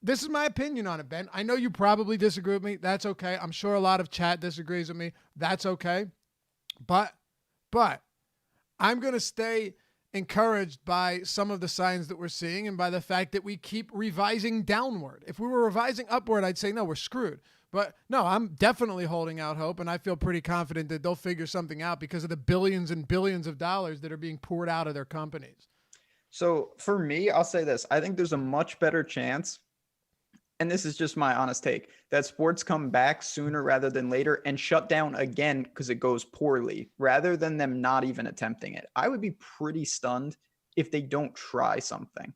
S1: this is my opinion on it, Ben. I know you probably disagree with me. That's okay. I'm sure a lot of chat disagrees with me. That's okay. But I'm going to stay encouraged by some of the signs that we're seeing and by the fact that we keep revising downward. If we were revising upward, I'd say, no, we're screwed. But no, I'm definitely holding out hope, and I feel pretty confident that they'll figure something out because of the billions and billions of dollars that are being poured out of their companies.
S2: So for me, I'll say this. I think there's a much better chance, and this is just my honest take, that sports come back sooner rather than later and shut down again because it goes poorly, rather than them not even attempting it. I would be pretty stunned if they don't try something,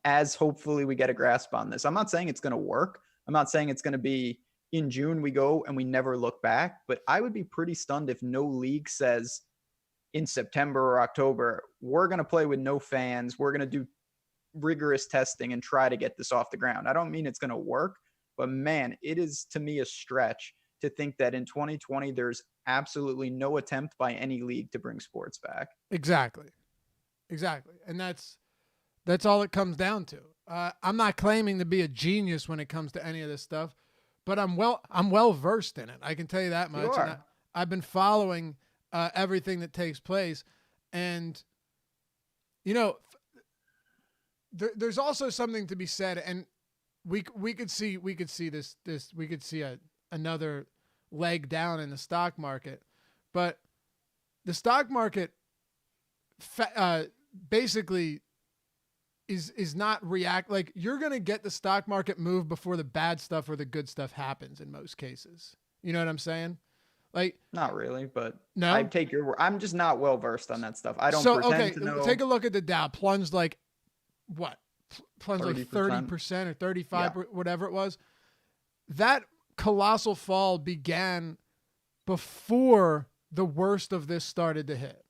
S2: as hopefully we get a grasp on this. I'm not saying it's going to work. I'm not saying it's going to be in June we go and we never look back, but I would be pretty stunned if no league says in September or October, we're going to play with no fans. We're going to do rigorous testing and try to get this off the ground. I don't mean it's going to work, but man, it is to me a stretch to think that in 2020, there's absolutely no attempt by any league to bring sports back.
S1: Exactly. And that's all it comes down to. I'm not claiming to be a genius when it comes to any of this stuff, but I'm well versed in it. I can tell you that much. And I've been following everything that takes place, and there's also something to be said, and we could see another leg down in the stock market, but the stock market basically is not react. Like, you're going to get the stock market move before the bad stuff or the good stuff happens in most cases. You know what I'm saying? Like,
S2: not really, but
S1: no,
S2: I take your word. I'm just not well versed on that stuff. I don't pretend to know.
S1: Take a look at the Dow. Plunged like what? Plunged 30%. Like 30% or 35, whatever it was. That colossal fall began before the worst of this started to hit.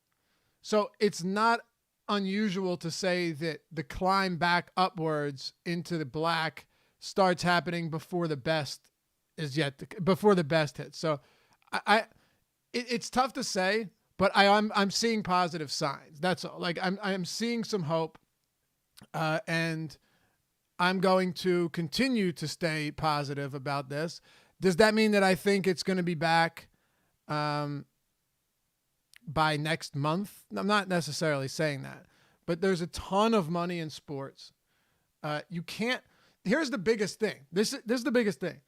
S1: So it's not unusual to say that the climb back upwards into the black starts happening before the best hits. So it's tough to say, but I'm seeing positive signs. That's all. Like, I'm seeing some hope, and I'm going to continue to stay positive about this. Does that mean that I think it's going to be back by next month? I'm not necessarily saying that, but there's a ton of money in sports. You can't. Here's the biggest thing. This is the biggest thing.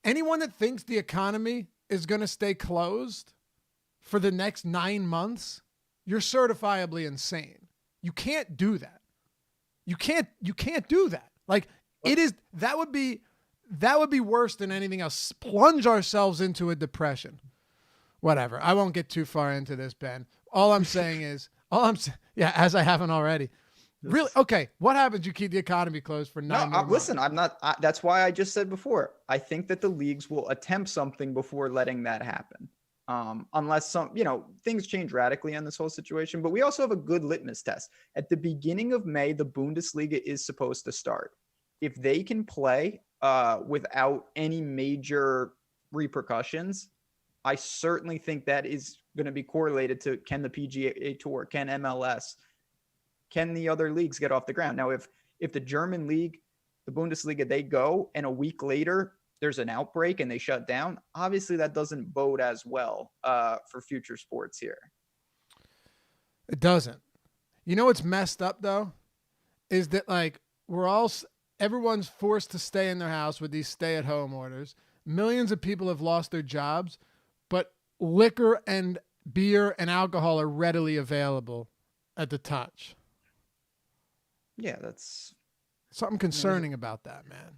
S1: Anyone that thinks the economy is going to stay closed for the next 9 months, you're certifiably insane. You can't do that. You can't do that. Like, that would be worse than anything else. Plunge ourselves into a depression. Whatever. I won't get too far into this, Ben. All I'm saying is, as I haven't already. Really? Okay. What happens? You keep the economy closed for 9 months.
S2: Listen, I'm not. That's why I just said before. I think that the leagues will attempt something before letting that happen, unless things change radically on this whole situation. But we also have a good litmus test. At the beginning of May, the Bundesliga is supposed to start. If they can play without any major repercussions, I certainly think that is going to be correlated to, can the PGA Tour, can MLS, can the other leagues get off the ground? Now, if the German league, the Bundesliga, they go and a week later there's an outbreak and they shut down, obviously that doesn't bode as well for future sports here.
S1: It doesn't. You know what's messed up though? Is that like everyone's forced to stay in their house with these stay-at-home orders. Millions of people have lost their jobs, but liquor and beer and alcohol are readily available at the touch.
S2: Yeah, that's
S1: something concerning about that, man.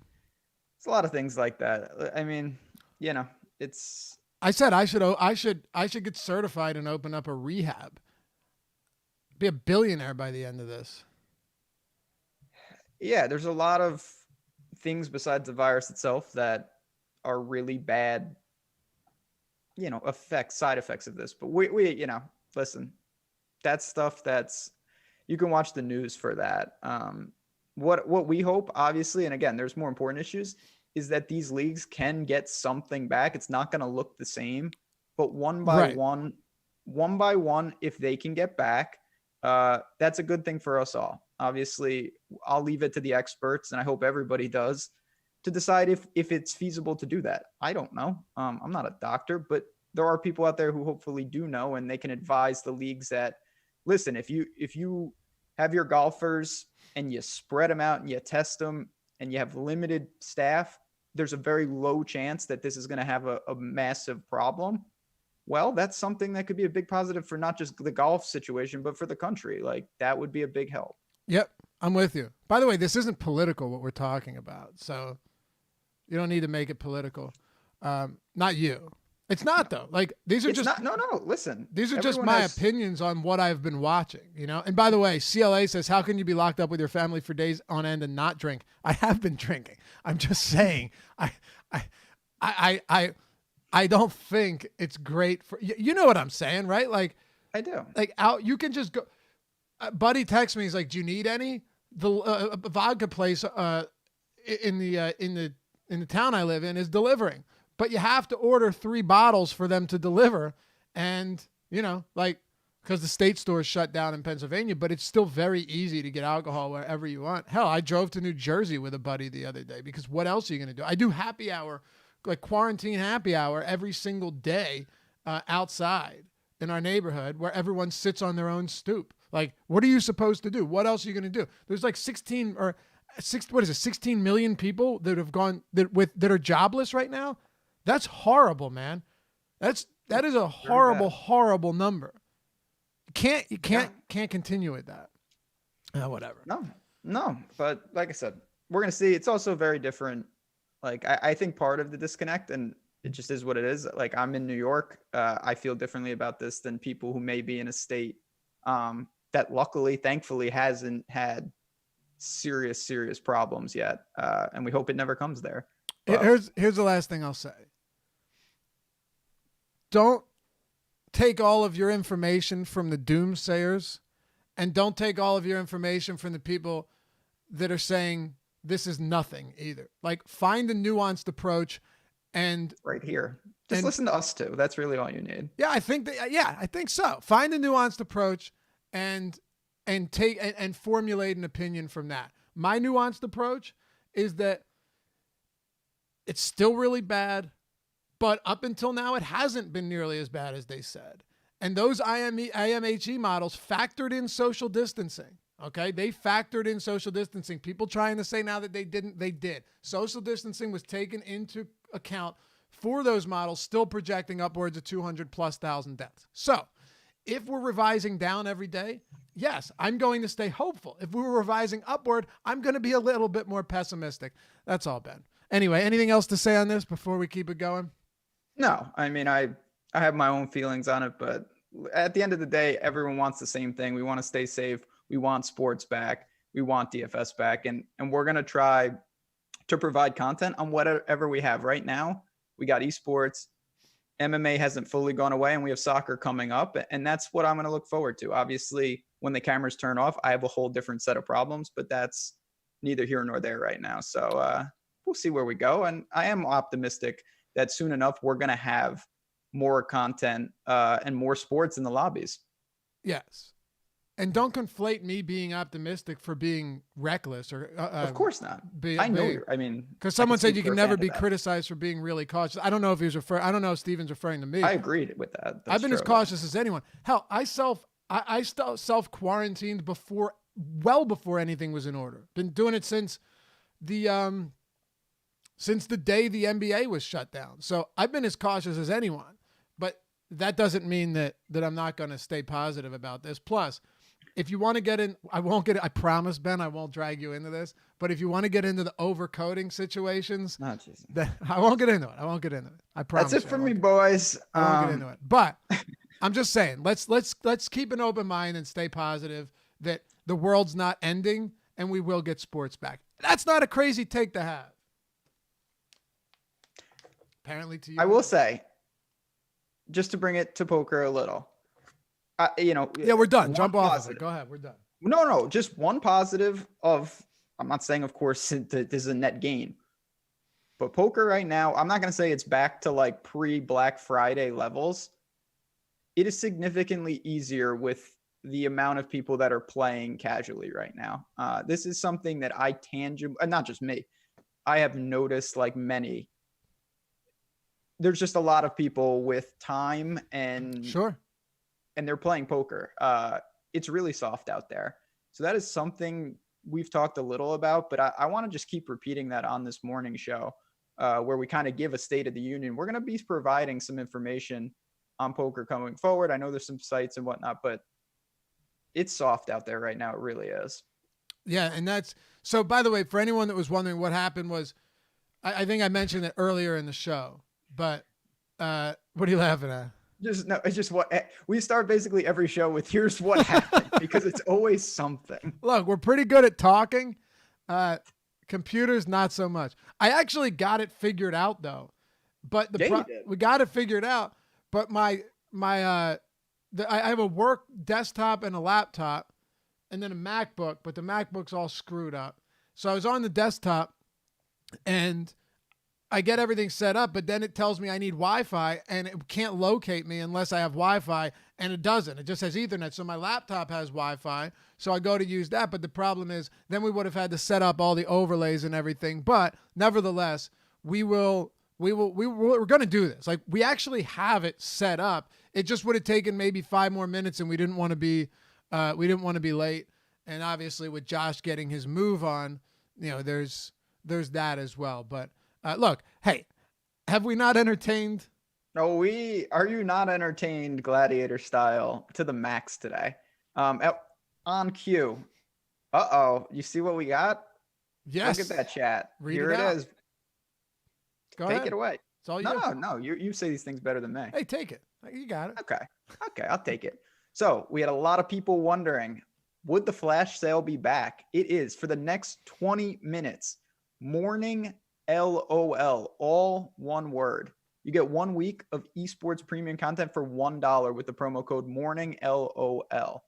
S2: It's a lot of things like that. I mean, you know, it's.
S1: I said I should get certified and open up a rehab. Be a billionaire by the end of this.
S2: Yeah, there's a lot of things besides the virus itself that are really bad, you know, side effects of this. But we you know, listen, that's stuff you can watch the news for that. What we hope, obviously, and again, there's more important issues, is that these leagues can get something back. It's not going to look the same, but one by one, if they can get back, that's a good thing for us all. Obviously, I'll leave it to the experts, and I hope everybody does, to decide if it's feasible to do that. I don't know. I'm not a doctor, but there are people out there who hopefully do know, and they can advise the leagues that, listen, if you have your golfers and you spread them out and you test them and you have limited staff, there's a very low chance that this is going to have a massive problem. Well, that's something that could be a big positive for not just the golf situation, but for the country. Like, that would be a big help.
S1: Yep, I'm with you. By the way, this isn't political, what we're talking about, so you don't need to make it political. Not you. It's not, though. Like, these are
S2: no, listen.
S1: These are just my opinions on what I've been watching, you know? And by the way, CLA says, how can you be locked up with your family for days on end and not drink? I have been drinking. I'm just saying, I don't think it's great for, you know what I'm saying, right? Like,
S2: I do.
S1: Like, you can just go. Buddy texts me. He's like, "Do you need any?" The vodka place in the town I live in is delivering, but you have to order 3 bottles for them to deliver, and you know, like, because the state store is shut down in Pennsylvania, but it's still very easy to get alcohol wherever you want. Hell, I drove to New Jersey with a buddy the other day because what else are you gonna do? I do happy hour, like quarantine happy hour, every single day outside in our neighborhood where everyone sits on their own stoop. Like, what are you supposed to do? What else are you going to do? There's like 16 million people that have gone that are jobless right now. That's horrible, man. That is a horrible number. You can't continue with that. Whatever.
S2: No. But like I said, we're going to see. It's also very different. Like, I think part of the disconnect, and it just is what it is. Like, I'm in New York. I feel differently about this than people who may be in a state that luckily, thankfully, hasn't had serious problems yet. And we hope it never comes there.
S1: Here's the last thing I'll say. Don't take all of your information from the doomsayers, and don't take all of your information from the people that are saying this is nothing either. Like, find a nuanced approach. And
S2: right here, just listen to us too. That's really all you need.
S1: Yeah, I think so. Find a nuanced approach and formulate an opinion from that. My nuanced approach is that it's still really bad, but up until now, it hasn't been nearly as bad as they said. And those IMHE models factored in social distancing. Okay, they factored in social distancing. People trying to say now that they didn't, they did. Social distancing was taken into account for those models, still projecting upwards of 200,000+ deaths. So if we're revising down every day, yes, I'm going to stay hopeful. If we were revising upward, I'm going to be a little bit more pessimistic. That's all, Ben. Anyway, anything else to say on this before we keep it going?
S2: No, I mean, I have my own feelings on it, but at the end of the day, everyone wants the same thing. We want to stay safe. We want sports back. We want DFS back. And we're going to try to provide content on whatever we have right now. We got esports. MMA hasn't fully gone away, and we have soccer coming up. And that's what I'm going to look forward to. Obviously, when the cameras turn off, I have a whole different set of problems, but that's neither here nor there right now. So we'll see where we go. And I am optimistic that soon enough, we're going to have more content and more sports in the lobbies.
S1: Yes. And don't conflate me being optimistic for being reckless or
S2: of course not. I know. I mean,
S1: because someone said you can never be criticized for being really cautious. I don't know if he was referring. I don't know if Steven's referring to me.
S2: I agreed with that.
S1: I've been as cautious as anyone. Hell, I self quarantined well before anything was in order. Been doing it since the day the NBA was shut down. So I've been as cautious as anyone. But that doesn't mean that I'm not going to stay positive about this. Plus, if you want to get in, I promise, Ben, I won't drag you into this. But if you want to get into the overcoding situations, then I won't get into it. I promise.
S2: That's it for me, boys.
S1: I won't get into it. But I'm just saying, let's keep an open mind and stay positive that the world's not ending and we will get sports back. That's not a crazy take to have. Apparently to you.
S2: I will say, just to bring it to poker a little.
S1: Yeah, we're done. Jump off of it. Go ahead. We're done.
S2: No, just one positive I'm not saying, of course, this is a net gain, but poker right now, I'm not going to say it's back to like pre-Black Friday levels. It is significantly easier with the amount of people that are playing casually right now. This is something that I not just me, I have noticed like many. There's just a lot of people with time and
S1: sure.
S2: And they're playing poker. It's really soft out there. So that is something we've talked a little about, but I want to just keep repeating that on this morning show where we kind of give a state of the union. We're going to be providing some information on poker coming forward. I know there's some sites and whatnot, but it's soft out there right now. It really is.
S1: Yeah. And that's, so by the way, for anyone that was wondering what happened was, I think I mentioned it earlier in the show, but what are you laughing at?
S2: It's just what we start basically every show with. Here's what happened because it's always something.
S1: Look, we're pretty good at talking. Computers, not so much. I actually got it figured out though, but we got it figured out. But I have a work desktop and a laptop, and then a MacBook. But the MacBook's all screwed up. So I was on the desktop, and I get everything set up, but then it tells me I need Wi-Fi and it can't locate me unless I have Wi-Fi, and it doesn't. It just has Ethernet. So my laptop has Wi-Fi. So I go to use that. But the problem is then we would have had to set up all the overlays and everything. But nevertheless, we're going to do this. Like, we actually have it set up. It just would have taken maybe 5 more minutes, and we didn't want to be late. And obviously with Josh getting his move on, there's that as well. But look, hey, have we not entertained?
S2: No, are you not entertained gladiator style to the max today? On cue. You see what we got?
S1: Yes.
S2: Look at that chat.
S1: Here it is.
S2: Take it away.
S1: It's all
S2: No. You say these things better than me.
S1: Hey, take it. You got it.
S2: Okay, I'll take it. So we had a lot of people wondering, would the flash sale be back? It is for the next 20 minutes. Morning LOL, all one word. You get 1 week of esports premium content for $1 with the promo code morning LOL.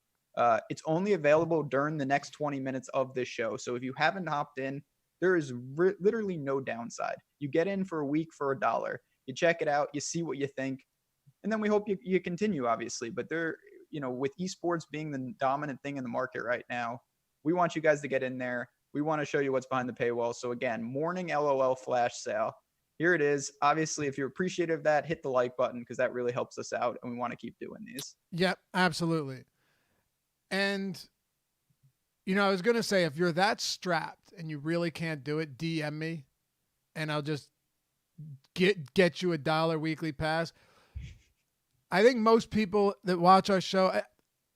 S2: It's only available during the next 20 minutes of this show. So if you haven't hopped in, there is literally no downside. You get in for a week for $1. You check it out, you see what you think, and then we hope you continue, obviously. But with esports being the dominant thing in the market right now, we want you guys to get in there. We want to show you what's behind the paywall. So again, morning LOL flash sale. Here it is. Obviously, if you're appreciative of that, hit the like button because that really helps us out, and we want to keep doing these.
S1: Yep, absolutely. And, I was going to say, if you're that strapped and you really can't do it, DM me, and I'll just get you $1 weekly pass. I think most people that watch our show,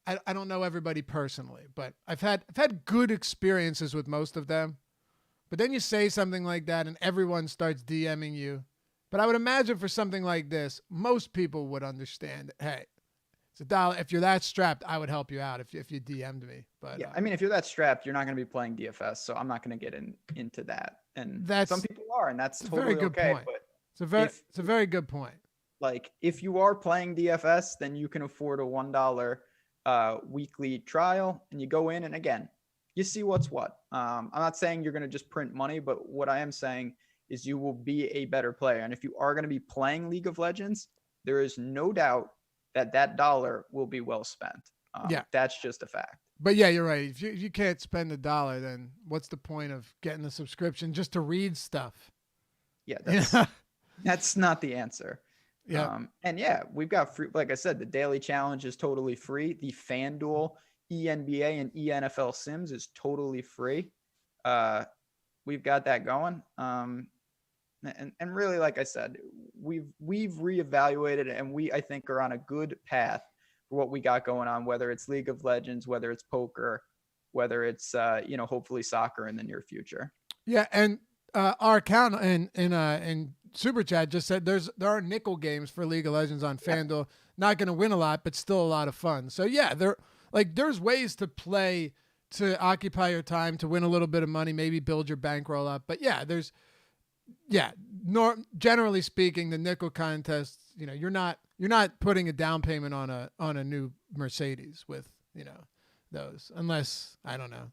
S1: I don't know everybody personally, but I've had good experiences with most of them. But then you say something like that and everyone starts DMing you. But I would imagine for something like this, most people would understand, hey, it's $1. If you're that strapped, I would help you out if you DM'd me. But
S2: yeah, if you're that strapped, you're not going to be playing DFS, so I'm not going to get into that. And some people are, and that's totally
S1: very good
S2: okay.
S1: Point.
S2: But
S1: it's a very good point.
S2: Like, if you are playing DFS, then you can afford a $1 weekly trial, and you go in, and again, you see what's what. I'm not saying you're going to just print money, but what I am saying is you will be a better player. And if you are going to be playing League of Legends, there is no doubt that $1 will be well spent.
S1: Yeah.
S2: That's just a fact.
S1: But yeah, you're right. If you can't spend $1, then what's the point of getting the subscription just to read stuff?
S2: Yeah,
S1: Yeah.
S2: that's not the answer.
S1: Yeah.
S2: And yeah, we've got free, like I said, the daily challenge is totally free. The FanDuel, eNBA, and eNFL Sims is totally free. We've got that going. And really, like I said, we've reevaluated, and I think are on a good path for what we got going on, whether it's League of Legends, whether it's poker, whether it's hopefully soccer in the near future.
S1: Yeah, and our account in Super Chat just said there are nickel games for League of Legends on FanDuel. Not going to win a lot, but still a lot of fun. So yeah, there's ways to play to occupy your time, to win a little bit of money, maybe build your bankroll up. But yeah, generally speaking, the nickel contests, you're not putting a down payment on a new Mercedes with those, unless, I don't know,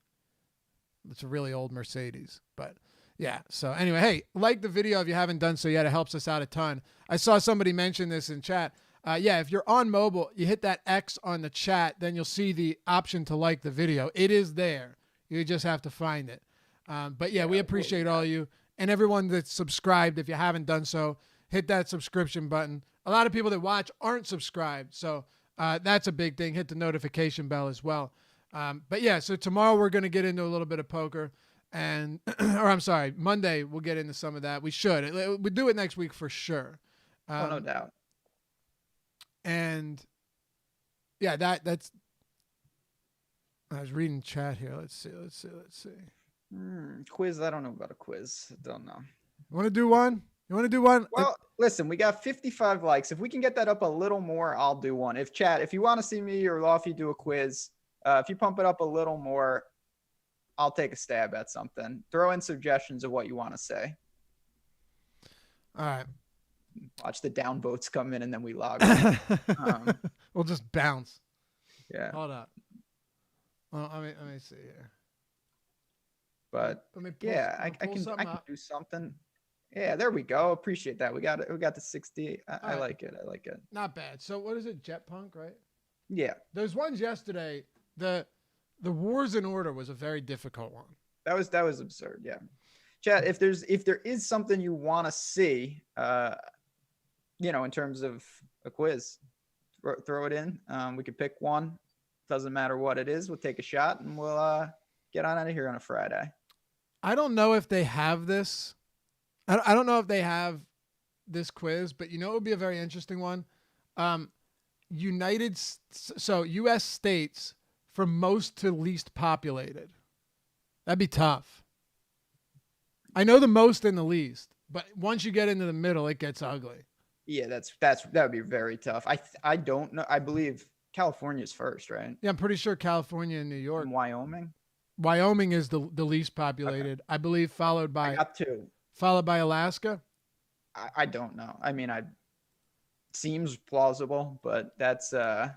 S1: it's a really old Mercedes. But yeah, so anyway, hey, like the video if you haven't done so yet. It helps us out a ton. I saw somebody mention this in chat. If you're on mobile, you hit that X on the chat, then you'll see the option to like the video. It is there. You just have to find it. But yeah, we appreciate all you and everyone that's subscribed. If you haven't done so, hit that subscription button. A lot of people that watch aren't subscribed, so that's a big thing. Hit the notification bell as well. But yeah, so tomorrow we're going to get into a little bit of poker, and Monday we'll get into some of that. We should. We'll do it next week for sure.
S2: No doubt.
S1: And yeah, that's. I was reading chat here. Let's see.
S2: Quiz. I don't know about a quiz. Don't know.
S1: You want to do one?
S2: Well, listen, we got 55 likes. If we can get that up a little more, I'll do one. If you want to see me or Lofty do a quiz, if you pump it up a little more, I'll take a stab at something. Throw in suggestions of what you want to say.
S1: All right.
S2: Watch the downvotes come in, and then we log.
S1: We'll just bounce.
S2: Yeah.
S1: Hold up. Well, let me see here.
S2: But I can do something. Yeah, there we go. Appreciate that. We got the 60. I like it.
S1: Not bad. So what is it? Jet Punk, right?
S2: Yeah.
S1: There's ones yesterday. The Wars in Order was a very difficult one.
S2: That was absurd. Yeah. Chat, if there is something you want to see, in terms of a quiz, throw it in. We could pick one. Doesn't matter what it is. We'll take a shot and we'll get on out of here on a Friday.
S1: I don't know if they have this. I don't know if they have this quiz, but it would be a very interesting one. U.S. states from most to least populated. That'd be tough. I know the most and the least, but once you get into the middle, it gets ugly.
S2: Yeah, that would be very tough. I don't know. I believe California's first, right?
S1: Yeah, I'm pretty sure California and New York.
S2: And Wyoming?
S1: Wyoming is the least populated. Okay. I believe followed by...
S2: I got two.
S1: Followed by Alaska?
S2: I don't know. I mean, seems plausible, but that's... like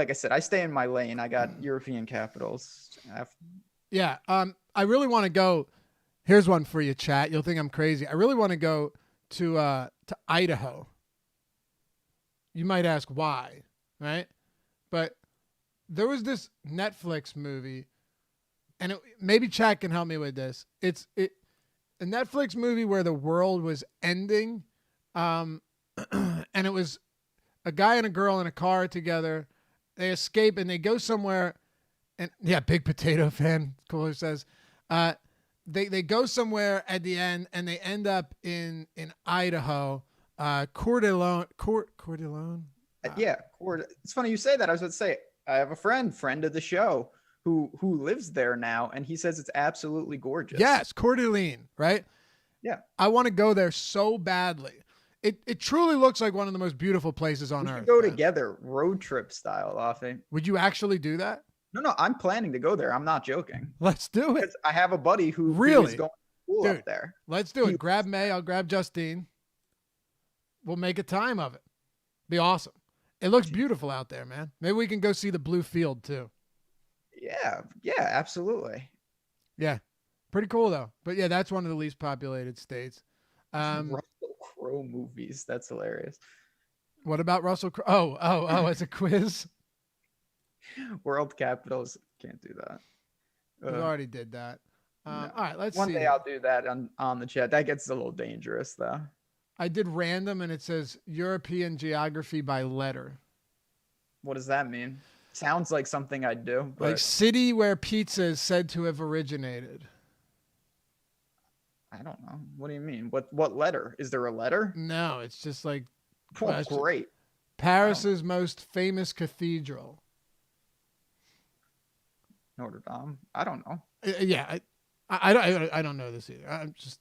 S2: I said, I stay in my lane. I got European capitals.
S1: Yeah. I really want to go... Here's one for you, chat. You'll think I'm crazy. I really want to go to Idaho. You might ask why, right? But there was this Netflix movie, and maybe chat can help me with this. It's a Netflix movie where the world was ending, and it was a guy and a girl in a car together. They escape and they go somewhere, and yeah, big potato fan, Cooler says. They go somewhere at the end, and they end up in Idaho. Coeur d'Alene.
S2: Yeah, it's funny you say that. I was about to say I have a friend of the show who lives there now, and he says it's absolutely gorgeous.
S1: Yes, Coeur d'Alene, right?
S2: Yeah,
S1: I want to go there so badly. It truly looks like one of the most beautiful places on earth.
S2: We should go together, road trip style, Laffy.
S1: Would you actually do that?
S2: No, I'm planning to go there. I'm not joking.
S1: Let's do it.
S2: I have a buddy who is going to school up there.
S1: Let's do it. Grab May. I'll grab Justine. We'll make a time of it. Be awesome. It looks beautiful out there, man. Maybe we can go see the blue field too.
S2: Yeah, absolutely.
S1: Yeah, pretty cool though. But yeah, that's one of the least populated states.
S2: Russell Crowe movies. That's hilarious.
S1: What about Russell? Oh, it's a quiz.
S2: World capitals can't do that.
S1: We already did that.
S2: No.
S1: All right, let's
S2: One
S1: see.
S2: day I'll do that on the chat. That gets a little dangerous though.
S1: I did random, and it says European geography by letter.
S2: What does that mean? Sounds like something I'd do. But
S1: Like city where pizza is said to have originated.
S2: I don't know. What do you mean? What letter? Is there a letter?
S1: No, it's just like
S2: Oh, great.
S1: Paris's most famous cathedral.
S2: Notre Dame. I don't know.
S1: Yeah, I don't know this either. I'm just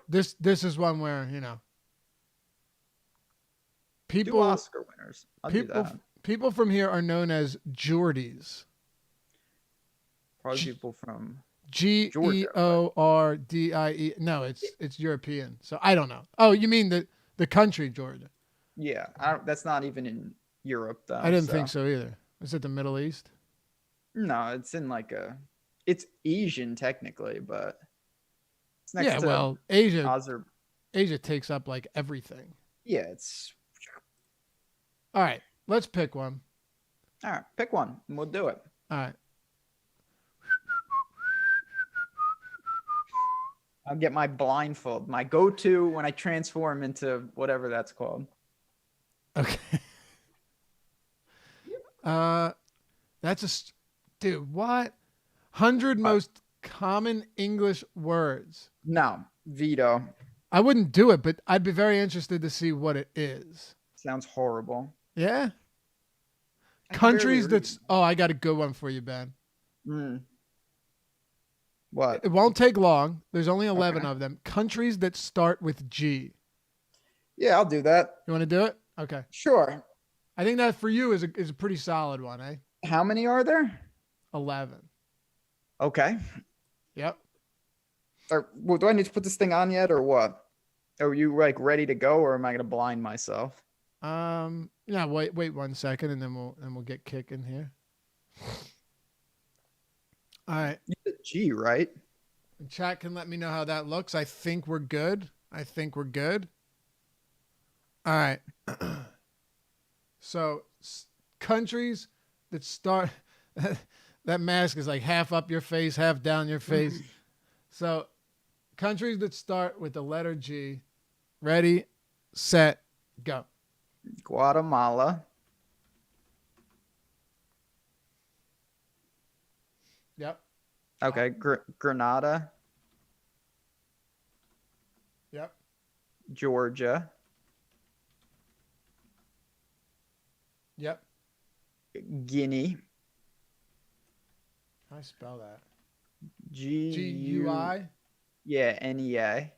S1: this is one where people
S2: do Oscar winners. I'll do that.
S1: People from here are known as Geordies.
S2: Probably people from
S1: Geordie. No, it's European. So I don't know. Oh, you mean the country Georgia?
S2: Yeah, that's not even in Europe though.
S1: I didn't think so either. Is it the Middle East?
S2: No, it's in it's Asian technically, but it's next to
S1: well, Asia takes up like everything.
S2: Yeah, it's
S1: all right. Let's pick one.
S2: All right, pick one and we'll do it.
S1: All right.
S2: I'll get my blindfold, my go-to when I transform into whatever that's called.
S1: Okay. That's dude, what? 100 most common English words.
S2: No, veto.
S1: I wouldn't do it, but I'd be very interested to see what it is.
S2: Sounds horrible.
S1: Yeah. Countries that's I got a good one for you, Ben.
S2: What?
S1: It won't take long. There's only 11 of them. Countries that start with G.
S2: Yeah, I'll do that.
S1: You want to do it? Okay.
S2: Sure.
S1: I think that for you is a pretty solid one, eh?
S2: How many are there?
S1: 11.
S2: Okay.
S1: Yep.
S2: Well, do I need to put this thing on yet or what? Are you like ready to go or am I going to blind myself?
S1: Yeah, wait 1 second and then we'll get kicking here. All right.
S2: You did G, right?
S1: And chat can let me know how that looks. I think we're good. All right. So, countries that start that mask is like half up your face, half down your face. So, countries that start with the letter G. Ready, set, go.
S2: Guatemala.
S1: Yep.
S2: Okay. Grenada.
S1: Yep.
S2: Georgia.
S1: Yep.
S2: Guinea.
S1: How do I spell that?
S2: G-U-I? Yeah, N-E-A.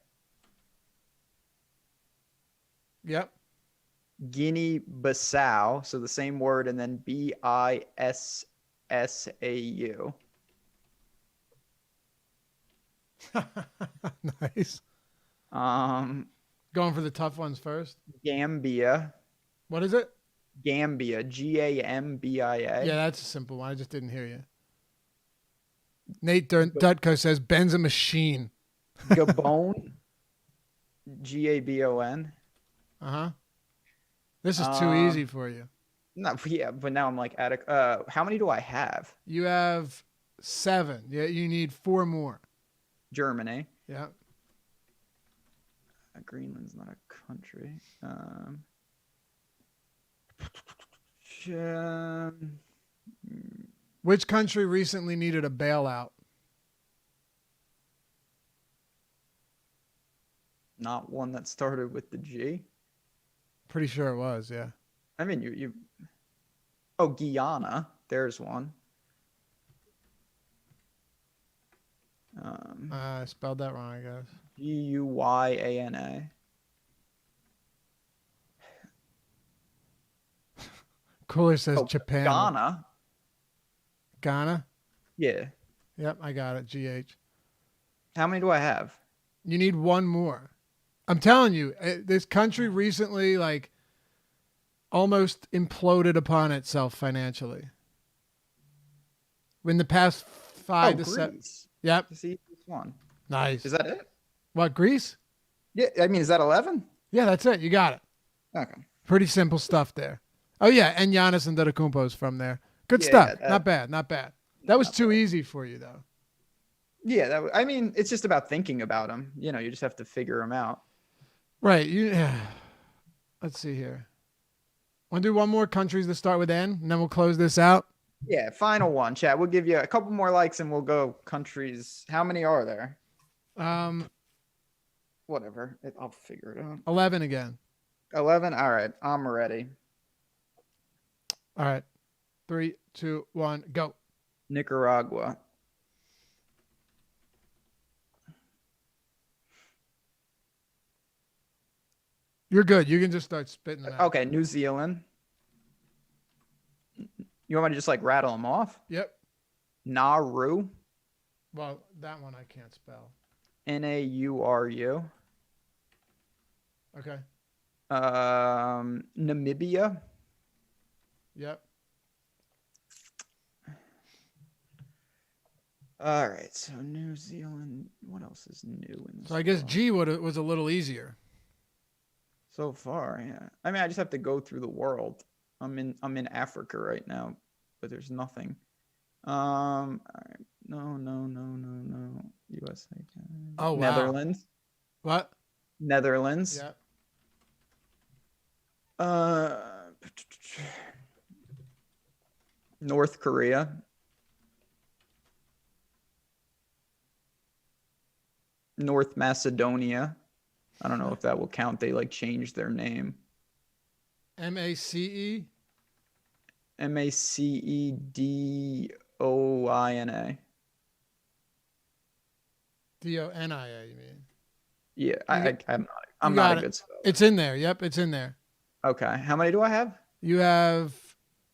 S1: Yep.
S2: Guinea-Bissau. So the same word and then B-I-S-S-A-U.
S1: Nice. Going for the tough ones first.
S2: Gambia.
S1: What is it?
S2: Gambia. G-A-M-B-I-A.
S1: Yeah, that's a simple one. I just didn't hear you. Nate Dutko says Ben's a machine.
S2: Gabon. G-A-B-O-N.
S1: Uh-huh. This is too easy for you.
S2: No, yeah, but now I'm like how many do I have?
S1: You have 7. Yeah, you need 4 more.
S2: Germany.
S1: Yeah.
S2: Greenland's not a country.
S1: Which country recently needed a bailout?
S2: Not one that started with the G.
S1: Pretty sure it was, yeah.
S2: I mean, you. Oh, Guyana. There's one.
S1: I spelled that wrong, I guess.
S2: G-U-Y-A-N-A.
S1: Cooler says Japan.
S2: Ghana.
S1: Ghana?
S2: Yeah.
S1: Yep, I got it. GH.
S2: How many do I have?
S1: You need 1 more. I'm telling you, this country recently, like, almost imploded upon itself financially. In the past 5 to 7.
S2: Greece.
S1: Yep.
S2: See this one.
S1: Nice.
S2: Is that it?
S1: What, Greece?
S2: Yeah. I mean, is that 11?
S1: Yeah, that's it. You got it.
S2: Okay.
S1: Pretty simple stuff there. Oh, yeah, and Giannis Antetokounmpo's from there. Good
S2: Yeah,
S1: stuff.
S2: that-
S1: Not bad, not bad. That was
S2: not
S1: too
S2: bad.
S1: easy for you, though.
S2: Yeah, I mean, it's just about thinking about them. You know, you just have to figure them out.
S1: Right. Let's see here. Want to do one more countries to start with N, and then we'll close this out?
S2: Yeah, final one, chat. We'll give you a couple more likes and we'll go countries. How many are there? Whatever. I'll figure it out.
S1: 11 again.
S2: 11. All right. I'm ready.
S1: All right. 3, 2, 1, go.
S2: Nicaragua.
S1: You're good. You can just start spitting them out.
S2: Okay. New Zealand. You want me to just like rattle them off?
S1: Yep.
S2: Nauru.
S1: Well, that one I can't spell.
S2: Nauru.
S1: Okay.
S2: Namibia.
S1: Yep.
S2: All right. So New Zealand. What else is new in this?
S1: So I guess
S2: world?
S1: G was a little easier.
S2: So far, yeah. I mean, I just have to go through the world. I'm in Africa right now, but there's nothing. All right. No. USA.
S1: Oh, wow.
S2: Netherlands.
S1: What?
S2: Netherlands.
S1: Yep.
S2: North Korea. North Macedonia. I don't know if that will count. They like changed their name.
S1: MACE?
S2: Macedoina.
S1: DONIA, you mean?
S2: Yeah, I'm
S1: got
S2: not
S1: it.
S2: a good speller.
S1: It's in there. Yep, it's in there.
S2: Okay. How many do I have?
S1: You have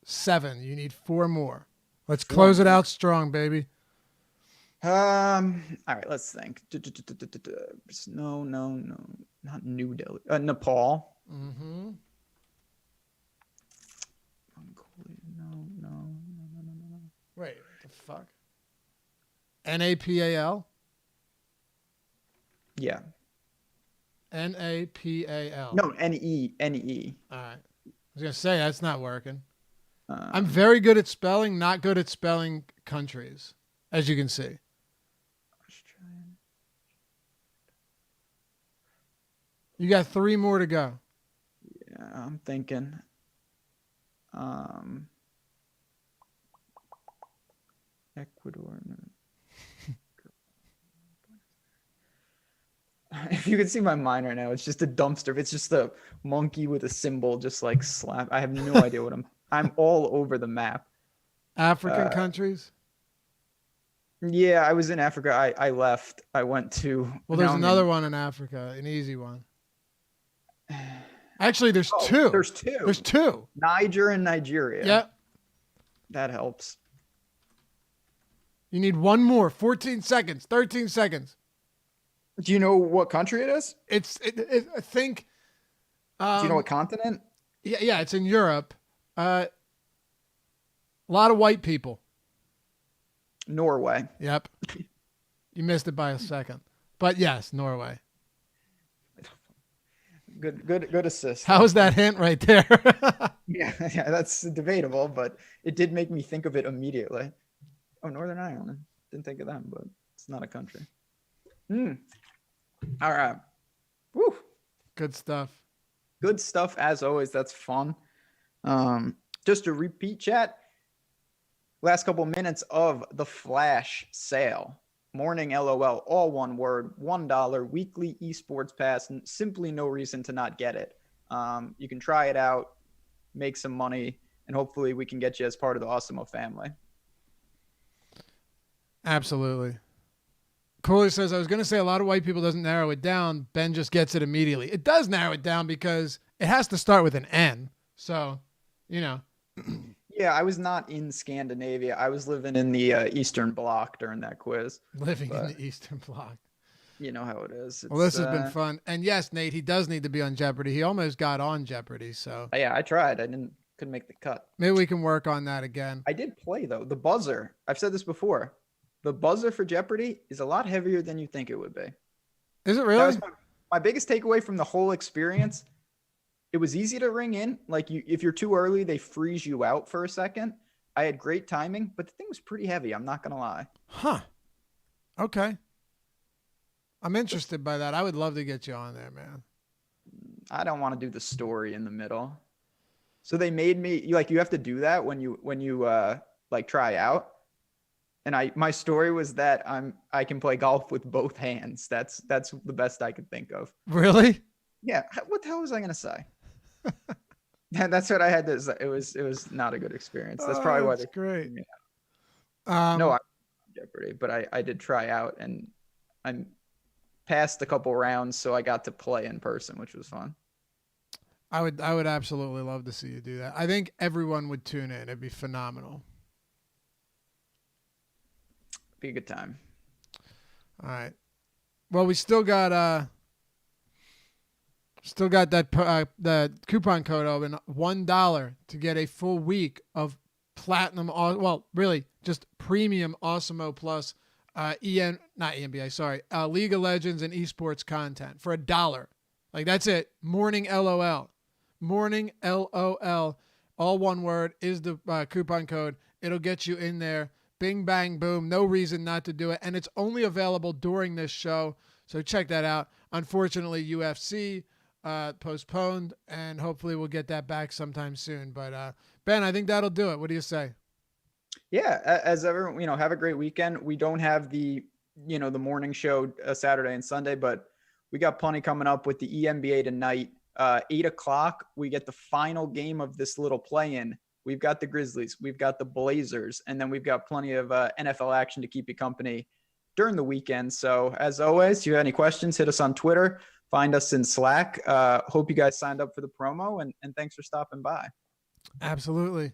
S1: 7. You need 4 more. Let's close it out strong, baby.
S2: All right, let's think. No, not New Delhi. Nepal.
S1: Mm-hmm.
S2: Mongolia. No.
S1: Wait, what the fuck? NAPAL?
S2: Yeah.
S1: NAPAL.
S2: No, NE.
S1: All right. I was going to say, that's not working.
S2: Um,
S1: I'm very good at spelling, not good at spelling countries, as you can see.
S2: Australian.
S1: You got 3 more to go.
S2: Yeah, I'm thinking. Ecuador. No. If you could see my mind right now, it's just a dumpster. It's just a monkey with a symbol, just like slap. I have no idea what I'm all over the map.
S1: African countries?
S2: Yeah, I was in Africa. I left. I went to.
S1: Well, there's
S2: now I'm
S1: another one in Africa, an easy one. Actually, there's 2.
S2: There's 2.
S1: There's 2.
S2: Niger and Nigeria.
S1: Yep.
S2: That helps.
S1: You need 1 more. 14 seconds. 13 seconds.
S2: Do you know what country it is?
S1: I think.
S2: Do you know what continent?
S1: Yeah, it's in Europe. A lot of white people.
S2: Norway.
S1: Yep. You missed it by a second. But yes, Norway.
S2: Good assist.
S1: How was that hint right there?
S2: Yeah, that's debatable, but it did make me think of it immediately. Oh, Northern Ireland. Didn't think of them, but it's not a country. All right. Woo.
S1: Good stuff.
S2: Good stuff as always. That's fun. Just to repeat, chat. Last couple minutes of the flash sale. Morning LOL, all one word, $1 weekly esports pass, and simply no reason to not get it. You can try it out, make some money, and hopefully we can get you as part of the Awesemo family.
S1: Absolutely. Cooler says, I was going to say a lot of white people doesn't narrow it down. Ben just gets it immediately. It does narrow it down because it has to start with an N. So, you know.
S2: Yeah, I was not in Scandinavia. I was living in the Eastern Bloc during that quiz.
S1: Living in the Eastern Bloc.
S2: You know how it is.
S1: Well, this has been fun. And yes, Nate, he does need to be on Jeopardy. He almost got on Jeopardy. So
S2: yeah, I tried. Couldn't make the cut.
S1: Maybe we can work on that again.
S2: I did play though. The buzzer. I've said this before. The buzzer for Jeopardy is a lot heavier than you think it would be.
S1: Is it really?
S2: That was my biggest takeaway from the whole experience it was easy to ring in. Like if you're too early, they freeze you out for a second. I had great timing, but the thing was pretty heavy. I'm not going to lie.
S1: Huh. Okay. I'm interested by that. I would love to get you on there, man.
S2: I don't want to do the story in the middle. So they made me you have to do that when you like try out. And my story was that I can play golf with both hands. That's the best I could think of.
S1: Really?
S2: Yeah. What the hell was I going to say? That's what I had to. It was not a good experience. That's probably why.
S1: That's great.
S2: No, I'm Jeopardy, but I did try out and I'm passed a couple rounds, so I got to play in person, which was fun.
S1: I would absolutely love to see you do that. I think everyone would tune in. It'd be phenomenal.
S2: Be a good time.
S1: All right. Well, we still got that the coupon code open, $1 to get a full week of platinum. Well, really just premium Awesemo Plus, League of Legends and esports content for $1. Like that's it. Morning LOL, all one word is the coupon code. It'll get you in there. Bing, bang, boom. No reason not to do it. And it's only available during this show. So check that out. Unfortunately, UFC postponed, and hopefully we'll get that back sometime soon. But Ben, I think that'll do it. What do you say?
S2: Yeah, as everyone, have a great weekend. We don't have the the morning show Saturday and Sunday, but we got plenty coming up with the ENBA tonight. 8:00, we get the final game of this little play-in. We've got the Grizzlies, we've got the Blazers, and then we've got plenty of NFL action to keep you company during the weekend. So as always, if you have any questions, hit us on Twitter, find us in Slack. Hope you guys signed up for the promo, and thanks for stopping by.
S1: Absolutely.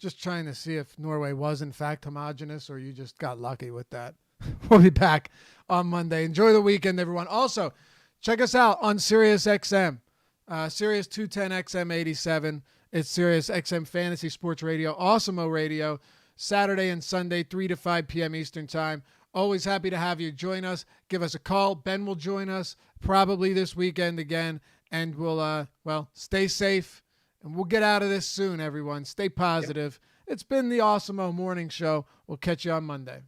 S1: Just trying to see if Norway was in fact homogenous or you just got lucky with that. We'll be back on Monday. Enjoy the weekend, everyone. Also, check us out on Sirius XM. Sirius 210 XM 87. It's Sirius XM Fantasy Sports Radio, Awesemo Radio, Saturday and Sunday, 3 to 5 p.m. Eastern Time. Always happy to have you join us. Give us a call. Ben will join us probably this weekend again, and we'll, stay safe, and we'll get out of this soon, everyone. Stay positive. Yep. It's been the Awesemo Morning Show. We'll catch you on Monday.